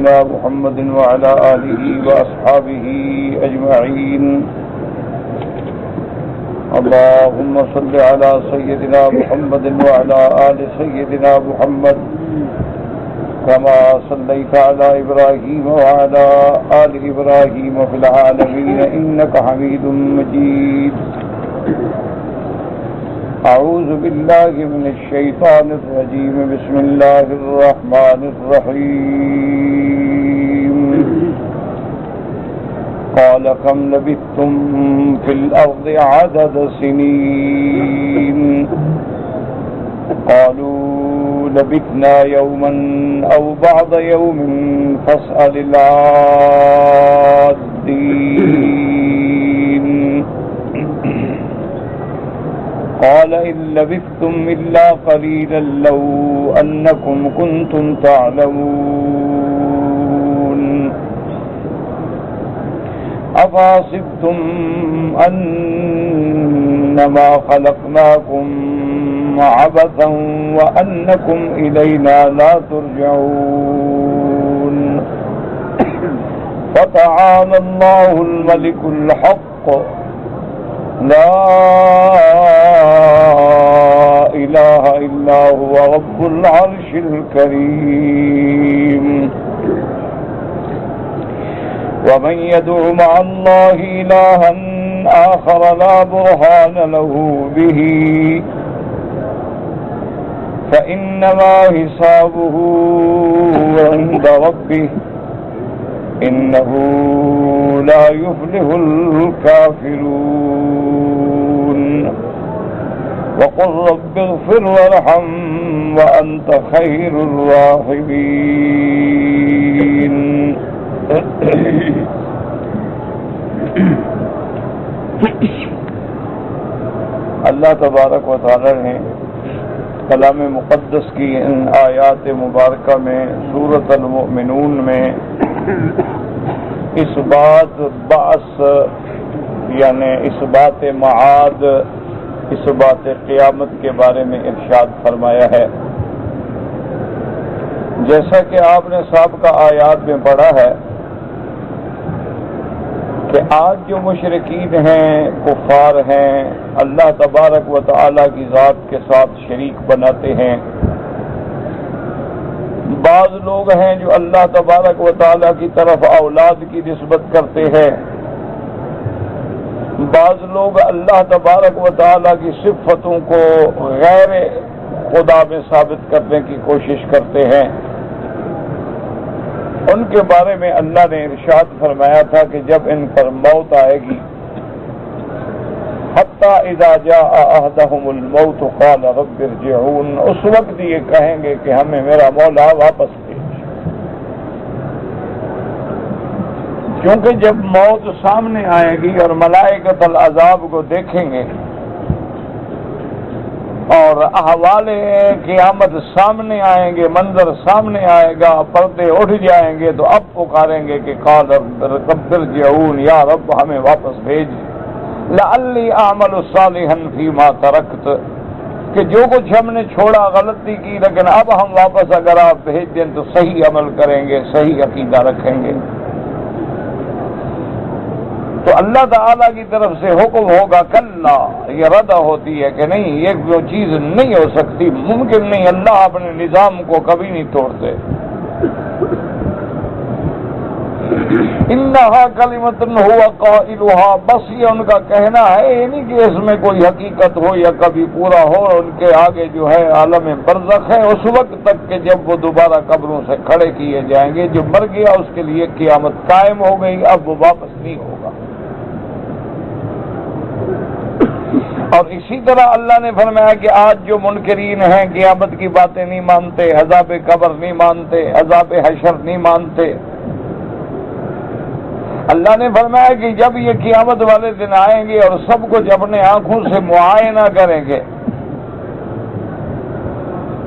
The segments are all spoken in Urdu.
سيدنا محمد وعلى آله وأصحابه أجمعين. اللهم صل على سيدنا محمد وعلى آل سيدنا محمد كما صليت على إبراهيم وعلى آل إبراهيم في العالمين إنك حميد مجيد. أعوذ بالله من الشيطان الرجيم. بسم الله الرحمن الرحيم. قال كم لبثتم في الأرض عدد سنين قالوا لبثنا يوما أو بعض يوم فاسأل العادين. قال إن لبثتم إلا قليلا لو أنكم كنتم تعلمون. أفحسبتم أنما خلقناكم عبثا وأنكم إلينا لا ترجعون. فتعالى الله الملك الحق لا إله إلا هو رب العرش الكريم. ومن يدع مع الله إلها آخر لا برهان له به فإنما حسابه عند ربه إنه لا يفلح الكافرون. وقل رب اغفر وارحم وأنت خير الراحمين. اللہ تبارک و تعالی نے کلام مقدس کی ان آیات مبارکہ میں سورۃ المؤمنون میں اس بات بعث یعنی اس بات معاد، اس بات قیامت کے بارے میں ارشاد فرمایا ہے. جیسا کہ آپ نے سابقہ آیات میں پڑھا ہے کہ آج جو مشرکین ہیں، کفار ہیں، اللہ تبارک و تعالی کی ذات کے ساتھ شریک بناتے ہیں. بعض لوگ ہیں جو اللہ تبارک و تعالی کی طرف اولاد کی نسبت کرتے ہیں. بعض لوگ اللہ تبارک و تعالی کی صفتوں کو غیر خدا میں ثابت کرنے کی کوشش کرتے ہیں. ان کے بارے میں اللہ نے ارشاد فرمایا تھا کہ جب ان پر موت آئے گی، حتی اذا جاء احدهم الموت قال رب ارجعون، اس وقت یہ کہیں گے کہ ہمیں میرا مولا واپس بھیج. کیونکہ جب موت سامنے آئے گی اور ملائکۃ العذاب کو دیکھیں گے اور احوال قیامت سامنے آئیں گے، منظر سامنے آئے گا، پردے اٹھ جائیں گے، تو اب پکاریں گے کہ قال رب ارجعون، یا رب ہمیں واپس بھیج، لعلی اعمل صالحا فیما ترکت، کہ جو کچھ ہم نے چھوڑا غلطی کی، لیکن اب ہم واپس اگر آپ بھیج دیں تو صحیح عمل کریں گے، صحیح عقیدہ رکھیں گے. تو اللہ تعالیٰ کی طرف سے حکم ہوگا کلا، یہ رد ہوتی ہے کہ نہیں، یہ جو چیز نہیں ہو سکتی، ممکن نہیں، اللہ اپنے نظام کو کبھی نہیں توڑتے. انہا کلمۃ ہوا قائلھا، بس یہ ان کا کہنا ہے، یہ نہیں کہ اس میں کوئی حقیقت ہو یا کبھی پورا ہو. ان کے آگے جو ہے عالم برزخ ہے، اس وقت تک کہ جب وہ دوبارہ قبروں سے کھڑے کیے جائیں گے. جو مر گیا اس کے لیے قیامت قائم ہو گئی، اب وہ واپس نہیں ہوگا. اور اسی طرح اللہ نے فرمایا کہ آج جو منکرین ہیں، قیامت کی باتیں نہیں مانتے، عذاب قبر نہیں مانتے، عذاب حشر نہیں مانتے، اللہ نے فرمایا کہ جب یہ قیامت والے دن آئیں گے اور سب کچھ اپنے آنکھوں سے معائنہ کریں گے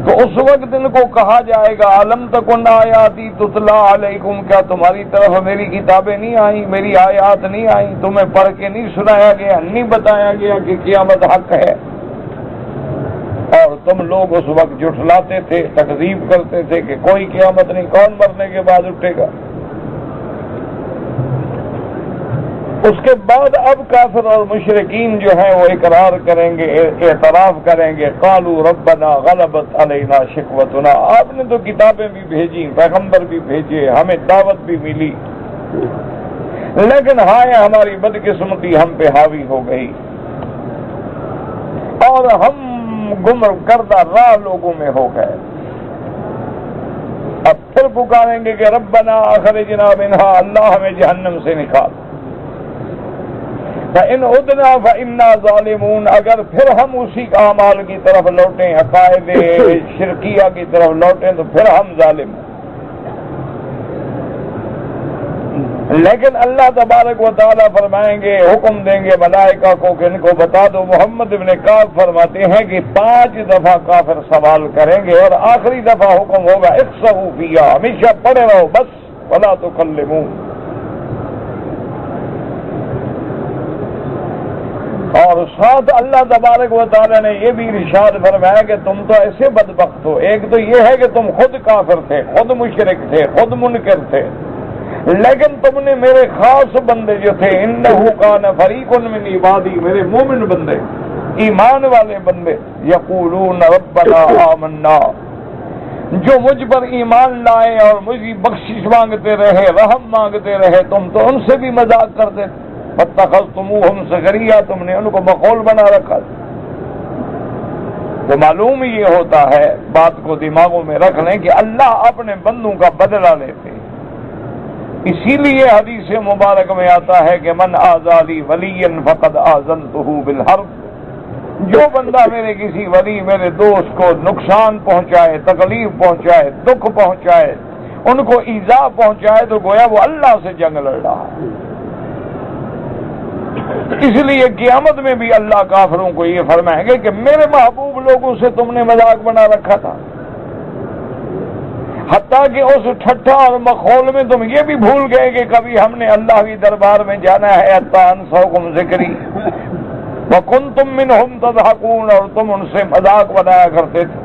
تو اس وقت ان کو کہا جائے گا علم تکن آیاتی تتلا علیکم، کیا تمہاری طرف میری کتابیں نہیں آئیں، میری آیات نہیں آئیں، تمہیں پڑھ کے نہیں سنایا گیا، نہیں بتایا گیا کہ قیامت حق ہے؟ اور تم لوگ اس وقت جھٹلاتے تھے، تکذیب کرتے تھے کہ کوئی قیامت نہیں، کون مرنے کے بعد اٹھے گا؟ اس کے بعد اب کافر اور مشرکین جو ہیں وہ اقرار کریں گے، اعتراف کریں گے، قالوا ربنا غلبت علینا شقوتنا، آپ نے تو کتابیں بھی بھیجی، پیغمبر بھی بھیجے، ہمیں دعوت بھی ملی، لیکن ہائے ہماری بدقسمتی ہم پہ حاوی ہو گئی اور ہم گمراہ کردہ راہ لوگوں میں ہو گئے۔ اب پھر پکاریں گے کہ ربنا اخرجنا منها، اللہ ہمیں جہنم سے نکال۔ فَإِنْ عُدْنَا فَإِنَّا ظَالِمُونَ، اگر پھر ہم اسی اعمال کی طرف لوٹیں، عقائد شرکیہ کی طرف لوٹیں تو پھر ہم ظالم ہیں۔ لیکن اللہ تبارک و تعالیٰ فرمائیں گے، حکم دیں گے ملائکہ کو کہ ان کو بتا دو۔ محمد ابن کعب فرماتے ہیں کہ 5 دفعہ کافر سوال کریں گے اور آخری دفعہ حکم ہوگا اخسؤوا فیہا، ہمیشہ پڑے رہو بس، ولا تکلمون۔ اور ساتھ اللہ تبارک و تعالیٰ نے یہ بھی ارشاد فرمایا کہ تم تو ایسے بدبخت ہو، ایک تو یہ ہے کہ تم خود کافر تھے، خود مشرک تھے، خود منکر تھے، لیکن تم نے میرے خاص بندے جو تھے، انہو کان فریق من عبادی، میرے مومن بندے، ایمان والے بندے، یقولون ربنا آمنا، جو مجھ پر ایمان لائے اور مجھے بخشش مانگتے رہے، رحم مانگتے رہے، تم تو ان سے بھی مذاق کرتے تھے، فاتخذتموہم سخریا، تم نے ان کو مخول بنا رکھا۔ تو معلوم یہ ہوتا ہے، بات کو دماغوں میں رکھ لیں کہ اللہ اپنے بندوں کا بدلہ لیتے، اسی لیے حدیث مبارک میں آتا ہے کہ من آذی ولی فقد آذنتہ بالحرب، جو بندہ میرے کسی ولی، میرے دوست کو نقصان پہنچائے، تکلیف پہنچائے، دکھ پہنچائے، ان کو ایذا پہنچائے، تو گویا وہ اللہ سے جنگ لڑ رہا ہے۔ اس لیے قیامت میں بھی اللہ کافروں کو یہ فرمائیں گے کہ میرے محبوب لوگوں سے تم نے مذاق بنا رکھا تھا، حتیٰ کہ اس ٹھٹھا اور مخول میں تم یہ بھی بھول گئے کہ کبھی ہم نے اللہ کی دربار میں جانا ہے، حتیٰ انسوکم ذکری وکنتم منہم تضحکون، اور تم ان سے مذاق بنایا کرتے تھے۔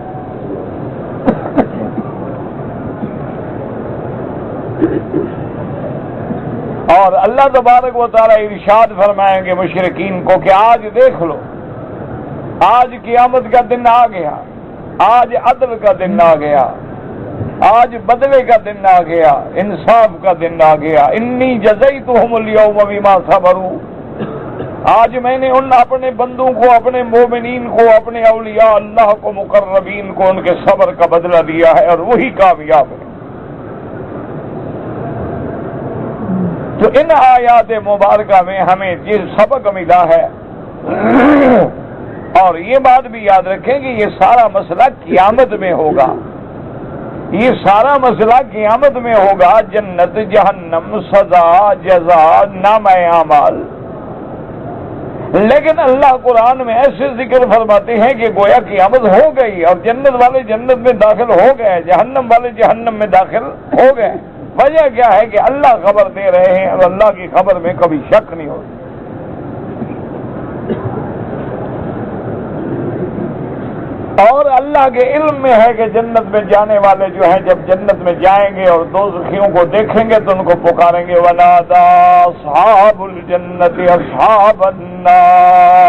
اور اللہ تبارک و تعالیٰ ارشاد فرمائیں گے مشرکین کو کہ آج دیکھ لو، آج قیامت کا دن آ گیا، آج عدل کا دن آ گیا، آج بدلے کا دن آ گیا، انصاف کا دن آ گیا۔ انی جزیتہم اليوم بما صبروا، آج میں نے ان اپنے بندوں کو، اپنے مومنین کو، اپنے اولیاء اللہ کو، مقربین کو ان کے صبر کا بدلہ دیا ہے، اور وہی کامیاب ہے۔ تو ان آیات مبارکہ میں ہمیں یہ سبق ملا ہے، اور یہ بات بھی یاد رکھیں کہ یہ سارا مسئلہ قیامت میں ہوگا، یہ سارا مسئلہ قیامت میں ہوگا، جنت، جہنم، سزا، جزا، نامہ اعمال۔ لیکن اللہ قرآن میں ایسے ذکر فرماتے ہیں کہ گویا قیامت ہو گئی اور جنت والے جنت میں داخل ہو گئے، جہنم والے جہنم میں داخل ہو گئے۔ وجہ کیا ہے کہ اللہ خبر دے رہے ہیں، اور اللہ کی خبر میں کبھی شک نہیں ہوتا۔ اور اللہ کے علم میں ہے کہ جنت میں جانے والے جو ہیں جب جنت میں جائیں گے اور دوزخیوں کو دیکھیں گے تو ان کو پکاریں گے وَنَادَى أَصْحَابُ الْجَنَّةِ أَصْحَابَ النَّارِ،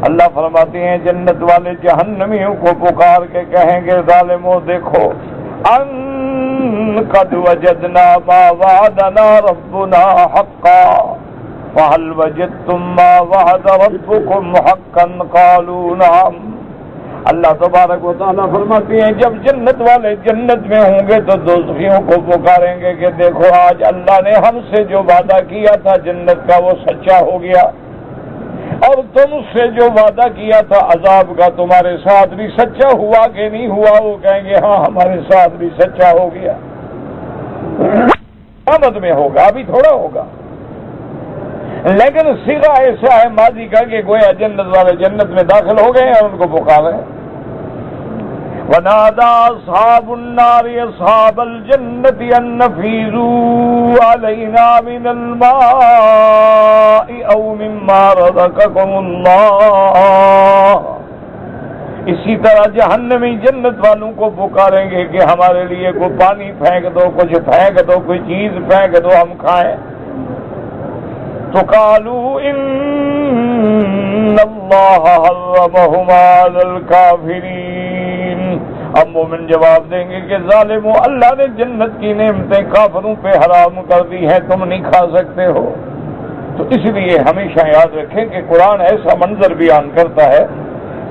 اللہ فرماتے ہیں جنت والے جہنمیوں کو پکار کے کہیں گے ظالموں دیکھو، ان قد وجدنا ما وعدنا ربنا حقا فهل وجدتم ما وعد ربكم حقا قالوا نعم۔ اللہ تبارک و تعالیٰ فرماتے ہیں جب جنت والے جنت میں ہوں گے تو دوزخیوں کو پکاریں گے کہ دیکھو آج اللہ نے ہم سے جو وعدہ کیا تھا جنت کا وہ سچا ہو گیا، اور تم سے جو وعدہ کیا تھا عذاب کا تمہارے ساتھ بھی سچا ہوا کہ نہیں ہوا؟ وہ کہیں گے ہاں ہمارے ساتھ بھی سچا ہو گیا۔ قیامت میں ہوگا، ابھی تھوڑا ہوگا، لیکن صیغہ ایسا ہے ماضی کا کہ گویا جنت والے جنت میں داخل ہو گئے اور ان کو پکارے۔ ونادى أصحاب النار أصحاب الجنة أن أفيضوا علينا من الماء أو مما رزقكم الله. اسی طرح جہنمی جنت والوں کو پکاریں گے کہ ہمارے لیے کوئی پانی پھینک دو، کچھ پھینک دو، کوئی چیز پھینک دو ہم کھائیں. تو قالوا ان اللہ حرمہما علی الکافرین. اب مومن جواب دیں گے کہ ظالمو، اللہ نے جنت کی نعمتیں کافروں پہ حرام کر دی ہیں، تم نہیں کھا سکتے ہو. تو اس لیے ہمیشہ یاد رکھیں کہ قرآن ایسا منظر بیان کرتا ہے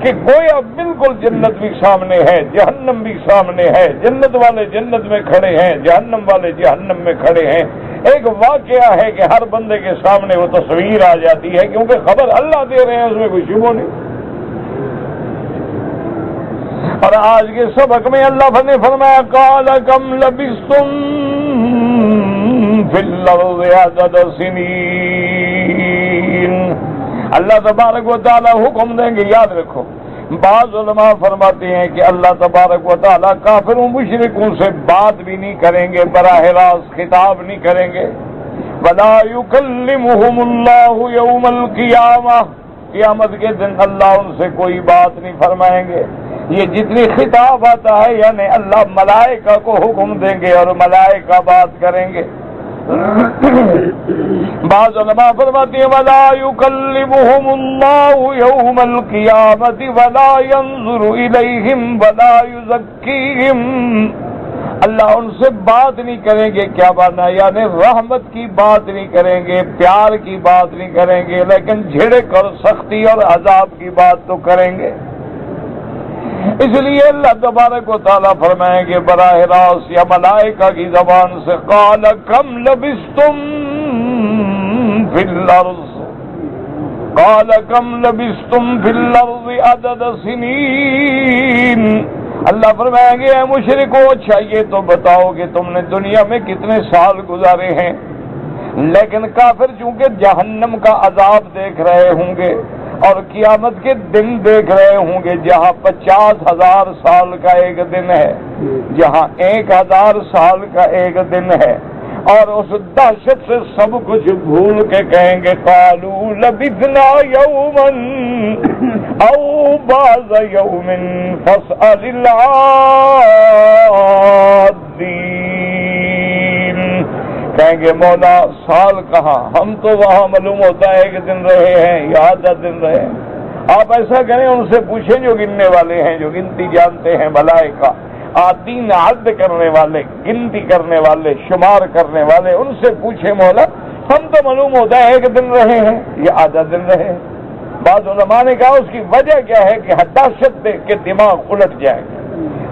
کہ گویا بالکل جنت بھی سامنے ہے، جہنم بھی سامنے ہے، جنت والے جنت میں کھڑے ہیں، جہنم والے جہنم میں کھڑے ہیں. ایک واقعہ ہے کہ ہر بندے کے سامنے وہ تصویر آ جاتی ہے، کیونکہ خبر اللہ دے رہے ہیں، اس میں کوئی شبہ نہیں. اور آج کے سبق میں اللہ نے فرمایا قال کم لبثتم فی الارض عدد سنین. اللہ تبارک و تعالی حکم دیں گے. یاد رکھو، بعض علماء فرماتے ہیں کہ اللہ تبارک و تعالی کافروں مشرکوں سے بات بھی نہیں کریں گے، براہ راست خطاب نہیں کریں گے. ولا یکلمہم اللہ یوم القیامہ، قیامت کے دن اللہ ان سے کوئی بات نہیں فرمائیں گے. یہ جتنی خطاب آتا ہے یعنی اللہ ملائکہ کو حکم دیں گے اور ملائکہ بات کریں گے. بعض علماء فرماتے ہیں ولا یکلمہم اللہ یوم القیامۃ ولا ینظر الیہم ولا یزکیہم. اللہ ان سے بات نہیں کریں گے. کیا بات ہے؟ یعنی رحمت کی بات نہیں کریں گے، پیار کی بات نہیں کریں گے، لیکن جھڑک اور سختی اور عذاب کی بات تو کریں گے. اس لیے اللہ تبارک و تعالیٰ فرمائیں گے براہ راست یا ملائکہ کی زبان سے قال کم لبثتم فی الارض، قال کم لبثتم فی الارض عدد سنین. اللہ فرمائیں گے اے مشرکو، اچھا یہ تو بتاؤ کہ تم نے دنیا میں کتنے سال گزارے ہیں. لیکن کافر چونکہ جہنم کا عذاب دیکھ رہے ہوں گے اور قیامت کے دن دیکھ رہے ہوں گے جہاں 50,000 سال کا ایک دن ہے، جہاں 1,000 سال کا ایک دن ہے، اور اس دہشت سے سب کچھ بھول کے کہیں گے قالوا لبثنا یوما او بعض یوم فاسأل العادین. کہیں گے مولا سال کہاں، ہم تو وہاں معلوم ہوتا ہے ایک دن رہے ہیں یا آدھا دن رہے ہیں. آپ ایسا کریں ان سے پوچھیں جو گننے والے ہیں، جو گنتی جانتے ہیں، ملائکہ آدین عد کرنے والے، گنتی کرنے والے، شمار کرنے والے، ان سے پوچھیں مولا ہم تو معلوم ہوتا ہے ایک دن رہے ہیں یا آدھا دن رہے ہیں. بعض علماء نے کہا اس کی وجہ کیا ہے کہ دہشت دیکھ کے دماغ الٹ جائے گا.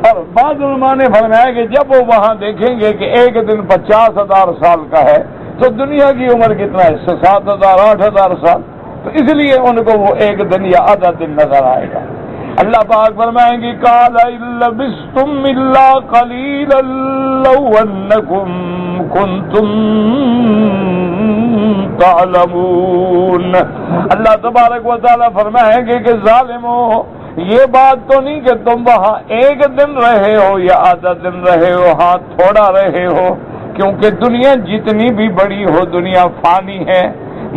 اور بعض علماء نے فرمایا کہ جب وہ وہاں دیکھیں گے کہ ایک دن 50,000 سال کا ہے تو دنیا کی عمر کتنا ہے؟ 7,000 8,000 سال. تو اس لیے ان کو وہ ایک دن یا آدھا دن نظر آئے گا. اللہ پاک فرمائیں گے قال ان لبثتم الا قلیلا لو انکم کنتم تعلمون. اللہ تبارک و تعالی فرمائیں گے کہ ظالمو، یہ بات تو نہیں کہ تم وہاں ایک دن رہے ہو یا آدھا دن رہے ہو، ہاں تھوڑا رہے ہو، کیونکہ دنیا جتنی بھی بڑی ہو دنیا فانی ہے،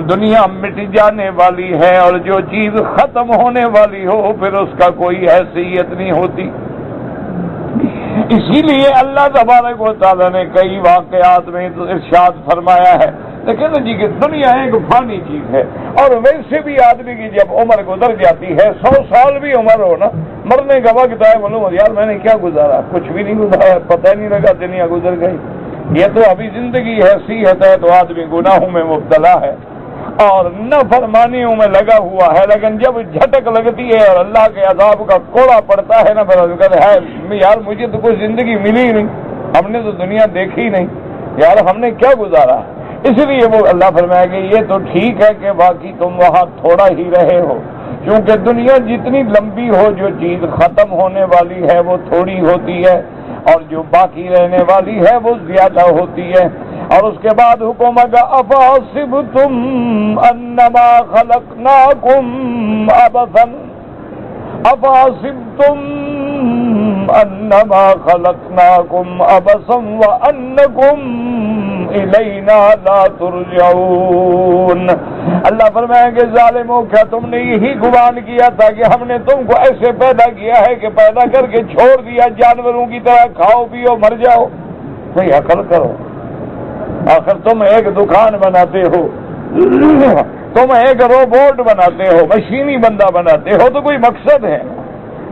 دنیا مٹ جانے والی ہے، اور جو چیز ختم ہونے والی ہو پھر اس کا کوئی حیثیت نہیں ہوتی. اسی لیے اللہ تبارک و تعالیٰ نے کئی واقعات میں تو ارشاد فرمایا ہے لیکن جی کہ دنیا ایک فانی چیز ہے. اور ویسے بھی آدمی کی جب عمر گزر جاتی ہے، 100 سال بھی عمر ہو نا، مرنے کا وقت ہے، معلوم یار میں نے کیا گزارا، کچھ بھی نہیں گزارا، پتہ نہیں لگا دنیا گزر گئی. یہ تو ابھی زندگی ہے، صحت ہے تو آدمی گناہوں میں مبتلا ہے اور نافرمانیوں میں لگا ہوا ہے، لیکن جب جھٹک لگتی ہے اور اللہ کے عذاب کا کوڑا پڑتا ہے نا، پھر کہتے ہے یار مجھے تو کوئی زندگی ملی ہی نہیں، ہم نے تو دنیا دیکھی ہی نہیں، یار ہم نے کیا گزارا. اس لیے وہ اللہ فرمائے کہ یہ تو ٹھیک ہے کہ باقی تم وہاں تھوڑا ہی رہے ہو، کیونکہ دنیا جتنی لمبی ہو جو چیز ختم ہونے والی ہے وہ تھوڑی ہوتی ہے اور جو باقی رہنے والی ہے وہ زیادہ ہوتی ہے. اور اس کے بعد حکم کا افحسبتم انما خلقناکم عبثا افحسبتم انما خلقناکم عبثا وانکم الینا لا ترجعون۔ اللہ فرمائیں کہ ظالموں، کیا تم نے یہی گمان کیا تھا کہ ہم نے تم کو ایسے پیدا کیا ہے کہ پیدا کر کے چھوڑ دیا جانوروں کی طرح، کھاؤ پیو مر جاؤ؟ کوئی عقل کرو۔ آخر تم ایک دکان بناتے ہو، تم ایک روبوٹ بناتے ہو، مشینی بندہ بناتے ہو تو کوئی مقصد ہے،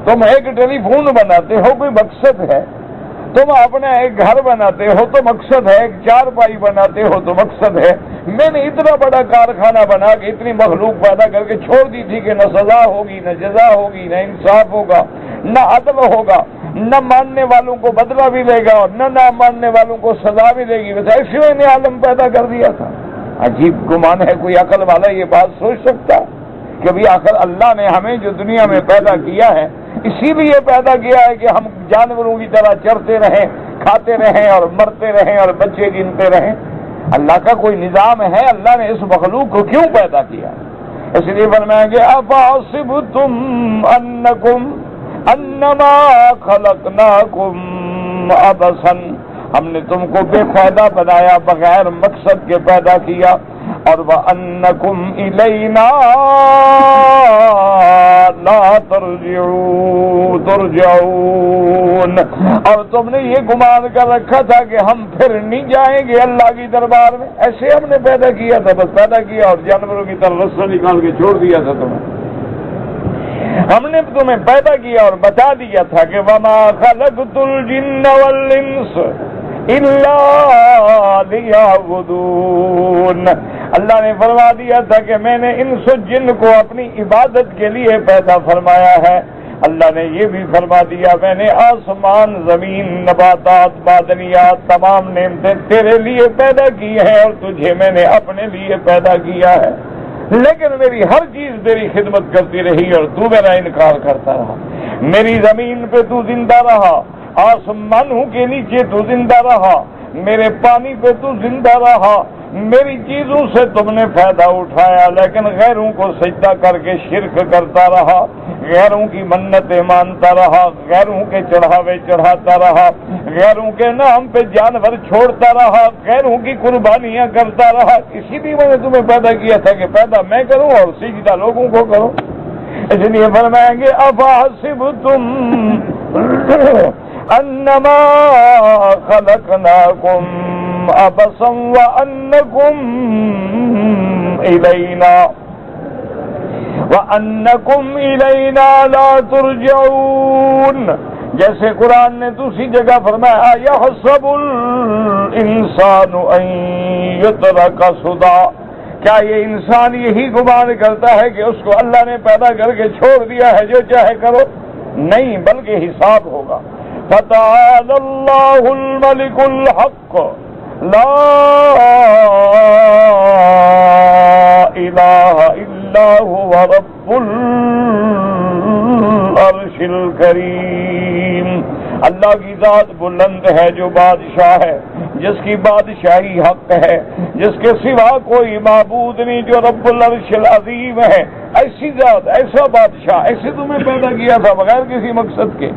تم ایک ٹیلی فون بناتے ہو کوئی مقصد ہے، تم اپنا ایک گھر بناتے ہو تو مقصد ہے، ایک چارپائی بناتے ہو تو مقصد ہے۔ میں نے اتنا بڑا کارخانہ بنا کے اتنی مخلوق پیدا کر کے چھوڑ دی تھی کہ نہ سزا ہوگی، نہ جزا ہوگی، نہ انصاف ہوگا، نہ عدل ہوگا، نہ ماننے والوں کو بدلہ بھی دے گا اور نہ ماننے والوں کو سزا بھی دے گی۔ ویسے ایسے میں نے عالم پیدا کر دیا تھا۔ عجیب گمان ہے، کوئی عقل والا یہ بات سوچ سکتا کہ بھی آخر اللہ نے ہمیں جو دنیا میں پیدا کیا ہے اسی لیے پیدا کیا ہے کہ ہم جانوروں کی طرح چرتے رہیں، کھاتے رہیں اور مرتے رہیں اور بچے گنتے رہیں؟ اللہ کا کوئی نظام ہے؟ اللہ نے اس مخلوق کو کیوں پیدا کیا؟ اس لیے فرمائیں گے افحسبتم انما خلقناکم عبثا، ہم نے تم کو بے فائدہ بنایا، بغیر مقصد کے پیدا کیا، اور وَأَنَّكُمْ إِلَيْنَا لَا تُرْجَعُونَ، اور تم نے یہ گمان کر رکھا تھا کہ ہم پھر نہیں جائیں گے اللہ کی دربار میں۔ ایسے ہم نے پیدا کیا تھا، بس پیدا کیا اور جانوروں کی طرح رسہ نکال کے چھوڑ دیا تھا تمہیں۔ ہم نے تمہیں پیدا کیا اور بتا دیا تھا کہ وَمَا خَلَقْتُ الْجِنَّ وَالْإِنسَ إِلَّا لِيَعْبُدُونَ، اللہ نے فرما دیا تھا کہ میں نے انس و جن کو اپنی عبادت کے لیے پیدا فرمایا ہے۔ اللہ نے یہ بھی فرما دیا میں نے آسمان، زمین، نباتات، معدنیات، تمام نعمتیں تیرے لیے پیدا کی ہیں اور تجھے میں نے اپنے لیے پیدا کیا ہے، لیکن میری ہر چیز تیری خدمت کرتی رہی اور تو میرا انکار کرتا رہا۔ میری زمین پہ تو زندہ رہا، آسمانوں کے نیچے تو زندہ رہا، میرے پانی پہ تو زندہ رہا، میری چیزوں سے تم نے فائدہ اٹھایا، لیکن غیروں کو سجدہ کر کے شرک کرتا رہا، غیروں کی منتیں مانتا رہا، غیروں کے چڑھاوے چڑھاتا رہا، غیروں کے نام پہ جانور چھوڑتا رہا، غیروں کی قربانیاں کرتا رہا۔ اسی لیے میں نے تمہیں پیدا کیا تھا کہ پیدا میں کروں اور سجدہ لوگوں کو کروں۔ اس لیے فرمائیں گے افحسبتم انما خلقناکم عبثا وانکم الینا لا ترجعون، جیسے قرآن نے دوسری جگہ فرمایا یحسب الانسان ان یترک سدی، کیا یہ انسان یہی گمان کرتا ہے کہ اس کو اللہ نے پیدا کر کے چھوڑ دیا ہے جو چاہے کرو؟ نہیں، بلکہ حساب ہوگا۔ فتعالى الله الملك الحق لا إله إلا هو رب العرش الكريم، اللہ کی ذات بلند ہے جو بادشاہ ہے، جس کی بادشاہی حق ہے، جس کے سوا کوئی معبود نہیں، جو رب العرش العظیم ہے۔ ایسی ذات، ایسا بادشاہ، ایسے تمہیں پیدا کیا تھا بغیر کسی مقصد کے۔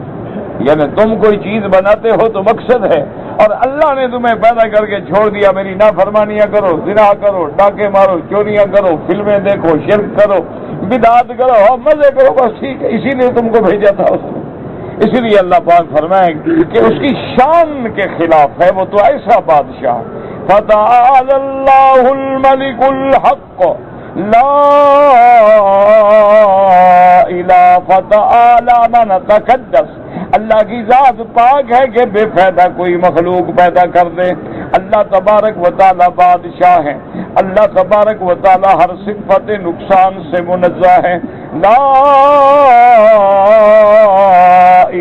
یعنی تم کوئی چیز بناتے ہو تو مقصد ہے، اور اللہ نے تمہیں پیدا کر کے چھوڑ دیا میری نافرمانیاں کرو، زنا کرو، ڈاکے مارو، چوریاں کرو، فلمیں دیکھو، شرک کرو، بدعات کرو اور مزے کرو، بس ٹھیک ہے، اسی لیے تم کو بھیجا تھا اس نے۔ اسی لیے اللہ پاک فرمائے کہ اس کی شان کے خلاف ہے، وہ تو ایسا بادشاہ۔ فتعالى الله الملك الحق لا الہ، فتعالى من تقدس، اللہ کی ذات پاک ہے کہ بے فائدہ کوئی مخلوق پیدا کر دے۔ اللہ تبارک و تعالی بادشاہ ہے، اللہ تبارک و تعالی ہر صفت نقصان سے منزہ ہے۔ لا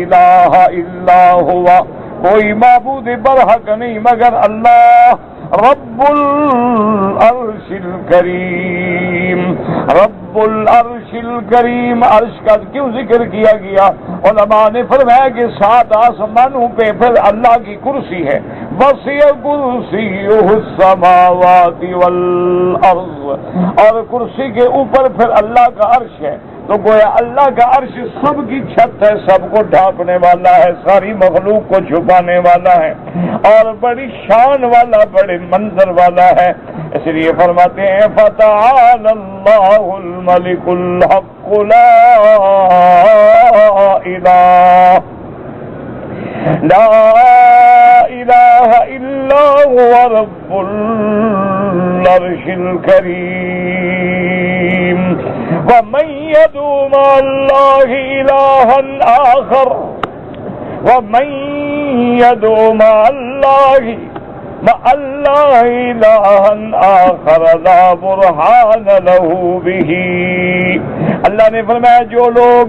الہ الا ہوا، کوئی معبود برحق نہیں مگر اللہ۔ رب العرش الکریم، رب العرش الکریم، عرش کا کیوں ذکر کیا گیا؟ علماء نے فرمایا کہ 7 آسمانوں پہ پھر اللہ کی کرسی ہے، وسع کرسیہ السماوات والارض، اور کرسی کے اوپر پھر اللہ کا عرش ہے۔ تو گویا اللہ کا عرش سب کی چھت ہے، سب کو ڈھانپنے والا ہے، ساری مخلوق کو چھپانے والا ہے، اور بڑی شان والا، بڑے منظر والا ہے۔ اس لیے فرماتے ہیں فتعالی اللہ الملک الحق لا الہ الا هو رب العرش الکریم ومن يدعو مع الله إلها آخر ومن يدعو مع الله إلها آخر لا برهان له به۔ اللہ نے فرمایا جو لوگ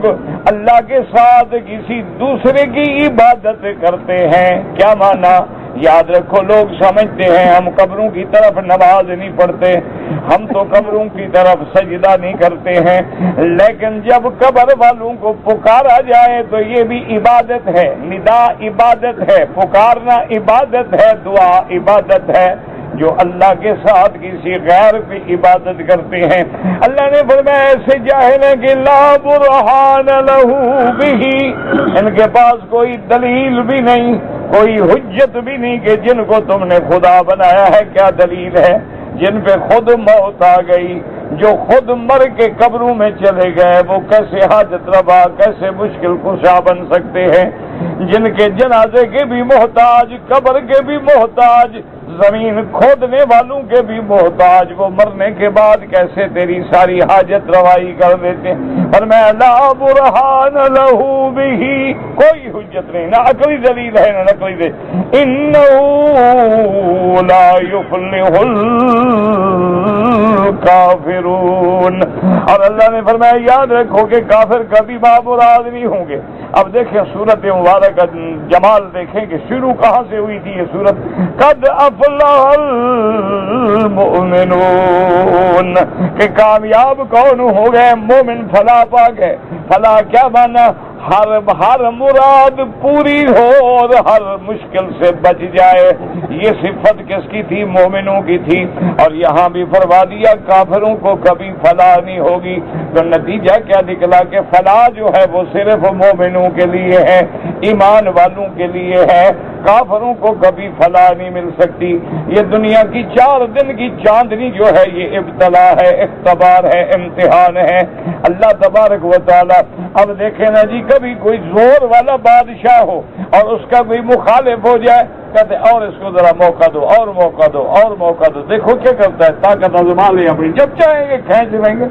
اللہ کے ساتھ کسی دوسرے کی عبادت کرتے ہیں، کیا مانا؟ یاد رکھو، لوگ سمجھتے ہیں ہم قبروں کی طرف نماز نہیں پڑھتے، ہم تو قبروں کی طرف سجدہ نہیں کرتے ہیں، لیکن جب قبر والوں کو پکارا جائے تو یہ بھی عبادت ہے، ندا عبادت ہے، پکارنا عبادت ہے، دعا عبادت ہے۔ جو اللہ کے ساتھ کسی غیر کی عبادت کرتے ہیں، اللہ نے فرمایا ایسے جاہل ہیں کہ لا برہان لہ بہ، ان کے پاس کوئی دلیل بھی نہیں، کوئی حجت بھی نہیں کہ جن کو تم نے خدا بنایا ہے کیا دلیل ہے؟ جن پہ خود موت آ گئی، جو خود مر کے قبروں میں چلے گئے، وہ کیسے حاجت روا، کیسے مشکل کشا بن سکتے ہیں؟ جن کے جنازے کے بھی محتاج، قبر کے بھی محتاج، زمین کھودنے والوں کے بھی محتاج، وہ مرنے کے بعد کیسے تیری ساری حاجت روائی کر دیتے؟ فرمایا لا برہان لہ بہ، کوئی حجت نہیں، نہ عقلی دلیل ہے نہ نقلی دلیل۔ انہ لا یفلح الکافرون، اور اللہ نے فرمایا یاد رکھو کہ کافر کبھی بامراد نہیں ہوں گے۔ اب دیکھیں سورت مبارک جمال دیکھیں کہ شروع کہاں سے ہوئی تھی یہ سورت، قد افلح المؤمنون، کہ کامیاب کون ہو گئے؟ مومن فلاح پا گئے۔ فلاح کیا مانا؟ ہر مراد پوری ہو اور ہر مشکل سے بچ جائے۔ یہ صفت کس کی تھی؟ مومنوں کی تھی، اور یہاں بھی فرما دیا کافروں کو کبھی فلاح نہیں ہوگی۔ تو نتیجہ کیا نکلا کہ فلاح جو ہے وہ صرف مومنوں کے لیے ہے، ایمان والوں کے لیے ہے، کافروں کو کبھی فلاح نہیں مل سکتی۔ یہ دنیا کی 4 دن کی چاندنی جو ہے یہ ابتلا ہے، اختبار ہے، امتحان ہے اللہ تبارک و تعالی۔ اب دیکھیں نا جی، کبھی کوئی زور والا بادشاہ ہو اور اس کا کوئی مخالف ہو جائے، کہتے اور اس کو ذرا موقع دو، اور موقع دو، اور موقع دو۔ دیکھو کیا کرتا ہے، طاقت آزما لے اپنی، جب چاہیں گے کھینچ لیں گے۔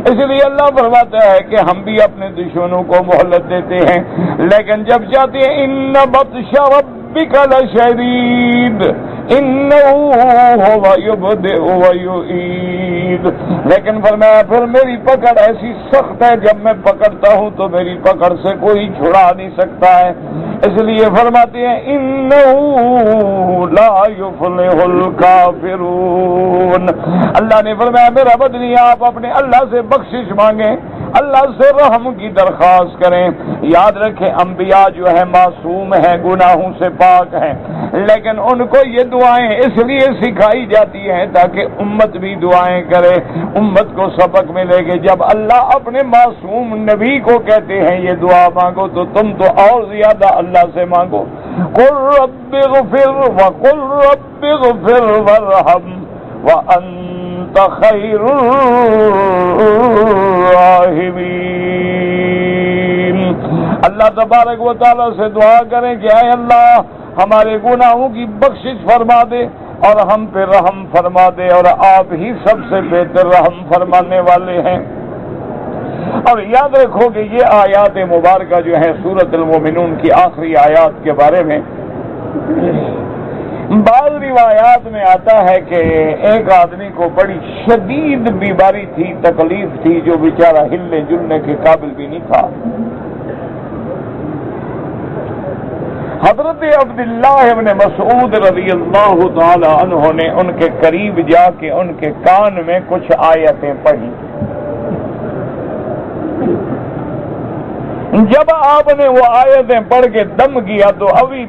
اس لیے اللہ فرماتا ہے کہ ہم بھی اپنے دشمنوں کو مہلت دیتے ہیں، لیکن جب چاہتے ہیں ان بطش ربک لشدید انہ هو یبدئ ویعید، لیکن فرمایا پھر میری پکڑ ایسی سخت ہے، جب میں پکڑتا ہوں تو میری پکڑ سے کوئی چھڑا نہیں سکتا ہے۔ اس لیے فرماتے ہیں انہ لا یفلح الکافرون۔ اللہ نے فرمایا میرا بدنی آپ اپنے اللہ سے بخشش مانگیں، اللہ سے رحم کی درخواست کریں۔ یاد رکھیں انبیاء جو ہے معصوم ہیں، گناہوں سے پاک ہیں، لیکن ان کو یہ دعائیں اس لیے سکھائی جاتی ہیں تاکہ امت بھی دعائیں کرے، امت کو سبق ملے کہ جب اللہ اپنے معصوم نبی کو کہتے ہیں یہ دعا مانگو تو تم تو اور زیادہ اللہ سے مانگو۔ قل رب اغفر وقل رب اغفر وارحم وانت خیر الراحمین۔ اللہ تبارک و تعالیٰ سے دعا کریں کہ اے اللہ ہمارے گناہوں کی بخشش فرما دے اور ہم پہ رحم فرما دے، اور آپ ہی سب سے بہتر رحم فرمانے والے ہیں۔ اور یاد رکھو کہ یہ آیات مبارکہ جو ہیں سورۃ المومنون کی آخری آیات کے بارے میں، بعض روایات میں آتا ہے کہ ایک آدمی کو بڑی شدید بیماری تھی، تکلیف تھی، جو بیچارہ ہلنے جلنے کے قابل بھی نہیں تھا۔ حضرت عبداللہ ابن مسعود رضی اللہ تعالی عنہ نے ان کے قریب جا کے ان کے کان میں کچھ آیتیں پڑھی۔ جب آپ نے وہ آیتیں پڑھ کے دم کیا تو ابھی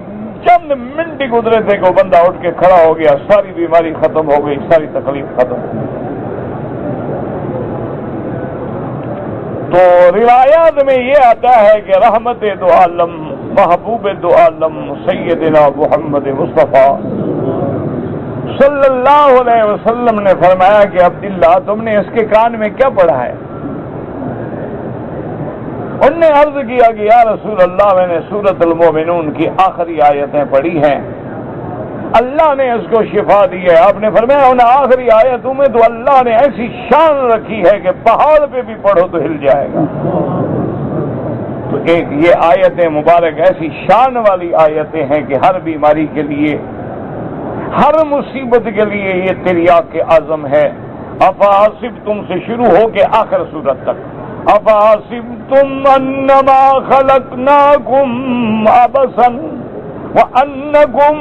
چند منٹ گزرے تھے کہ بندہ اٹھ کے کھڑا ہو گیا، ساری بیماری ختم ہو گئی، ساری تکلیف ختم ہو گئی۔ تو روایات میں یہ آتا ہے کہ رحمت دو عالم محبوب دو عالم سیدنا محمد مصطفیٰ صلی اللہ علیہ وسلم نے فرمایا کہ عبداللہ تم نے اس کے کان میں کیا پڑھا ہے؟ انہوں نے عرض کیا کہ یا رسول اللہ میں نے سورۃ المومنون کی آخری آیتیں پڑھی ہیں، اللہ نے اس کو شفا دی ہے۔ آپ نے فرمایا ان آخری آیتوں میں تو اللہ نے ایسی شان رکھی ہے کہ پہاڑ پہ بھی پڑھو تو ہل جائے گا۔ تو ایک یہ آیتیں مبارک ایسی شان والی آیتیں ہیں کہ ہر بیماری کے لیے، ہر مصیبت کے لیے یہ تریاق اعظم ہے۔ افحسبتم سے شروع ہو کے آخر سورت تک، افحسبتم انما خلقناکم عبثا وانکم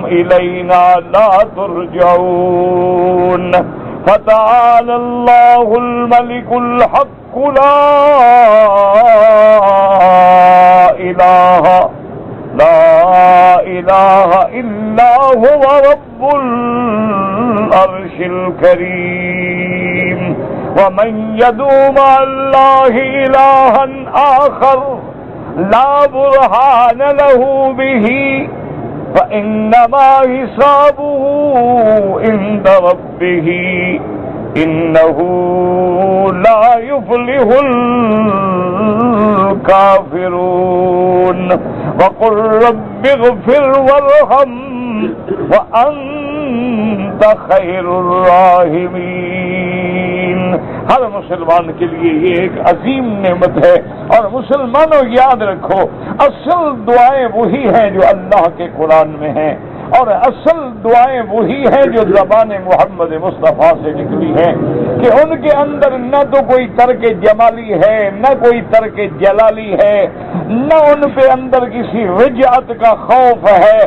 الینا لا ترجعون فتعالى الله الملك الحق لا إله إلا هو رب العرش الكريم ومن يدعو مع الله إلها آخر لا برهان له به فإنما حسابه عند ربه إنه لا يفلح الكافرون وقل رب اغفر وارحم وأنت خير الراحمين۔ ہر مسلمان کے لیے یہ ایک عظیم نعمت ہے، اور مسلمانوں یاد رکھو اصل دعائیں وہی ہیں جو اللہ کے قرآن میں ہیں، اور اصل دعائیں وہی ہیں جو زبان محمد مصطفیٰ سے نکلی ہیں، کہ ان کے اندر نہ تو کوئی ترک جمالی ہے، نہ کوئی ترک جلالی ہے، نہ ان پہ اندر کسی رجعت کا خوف ہے،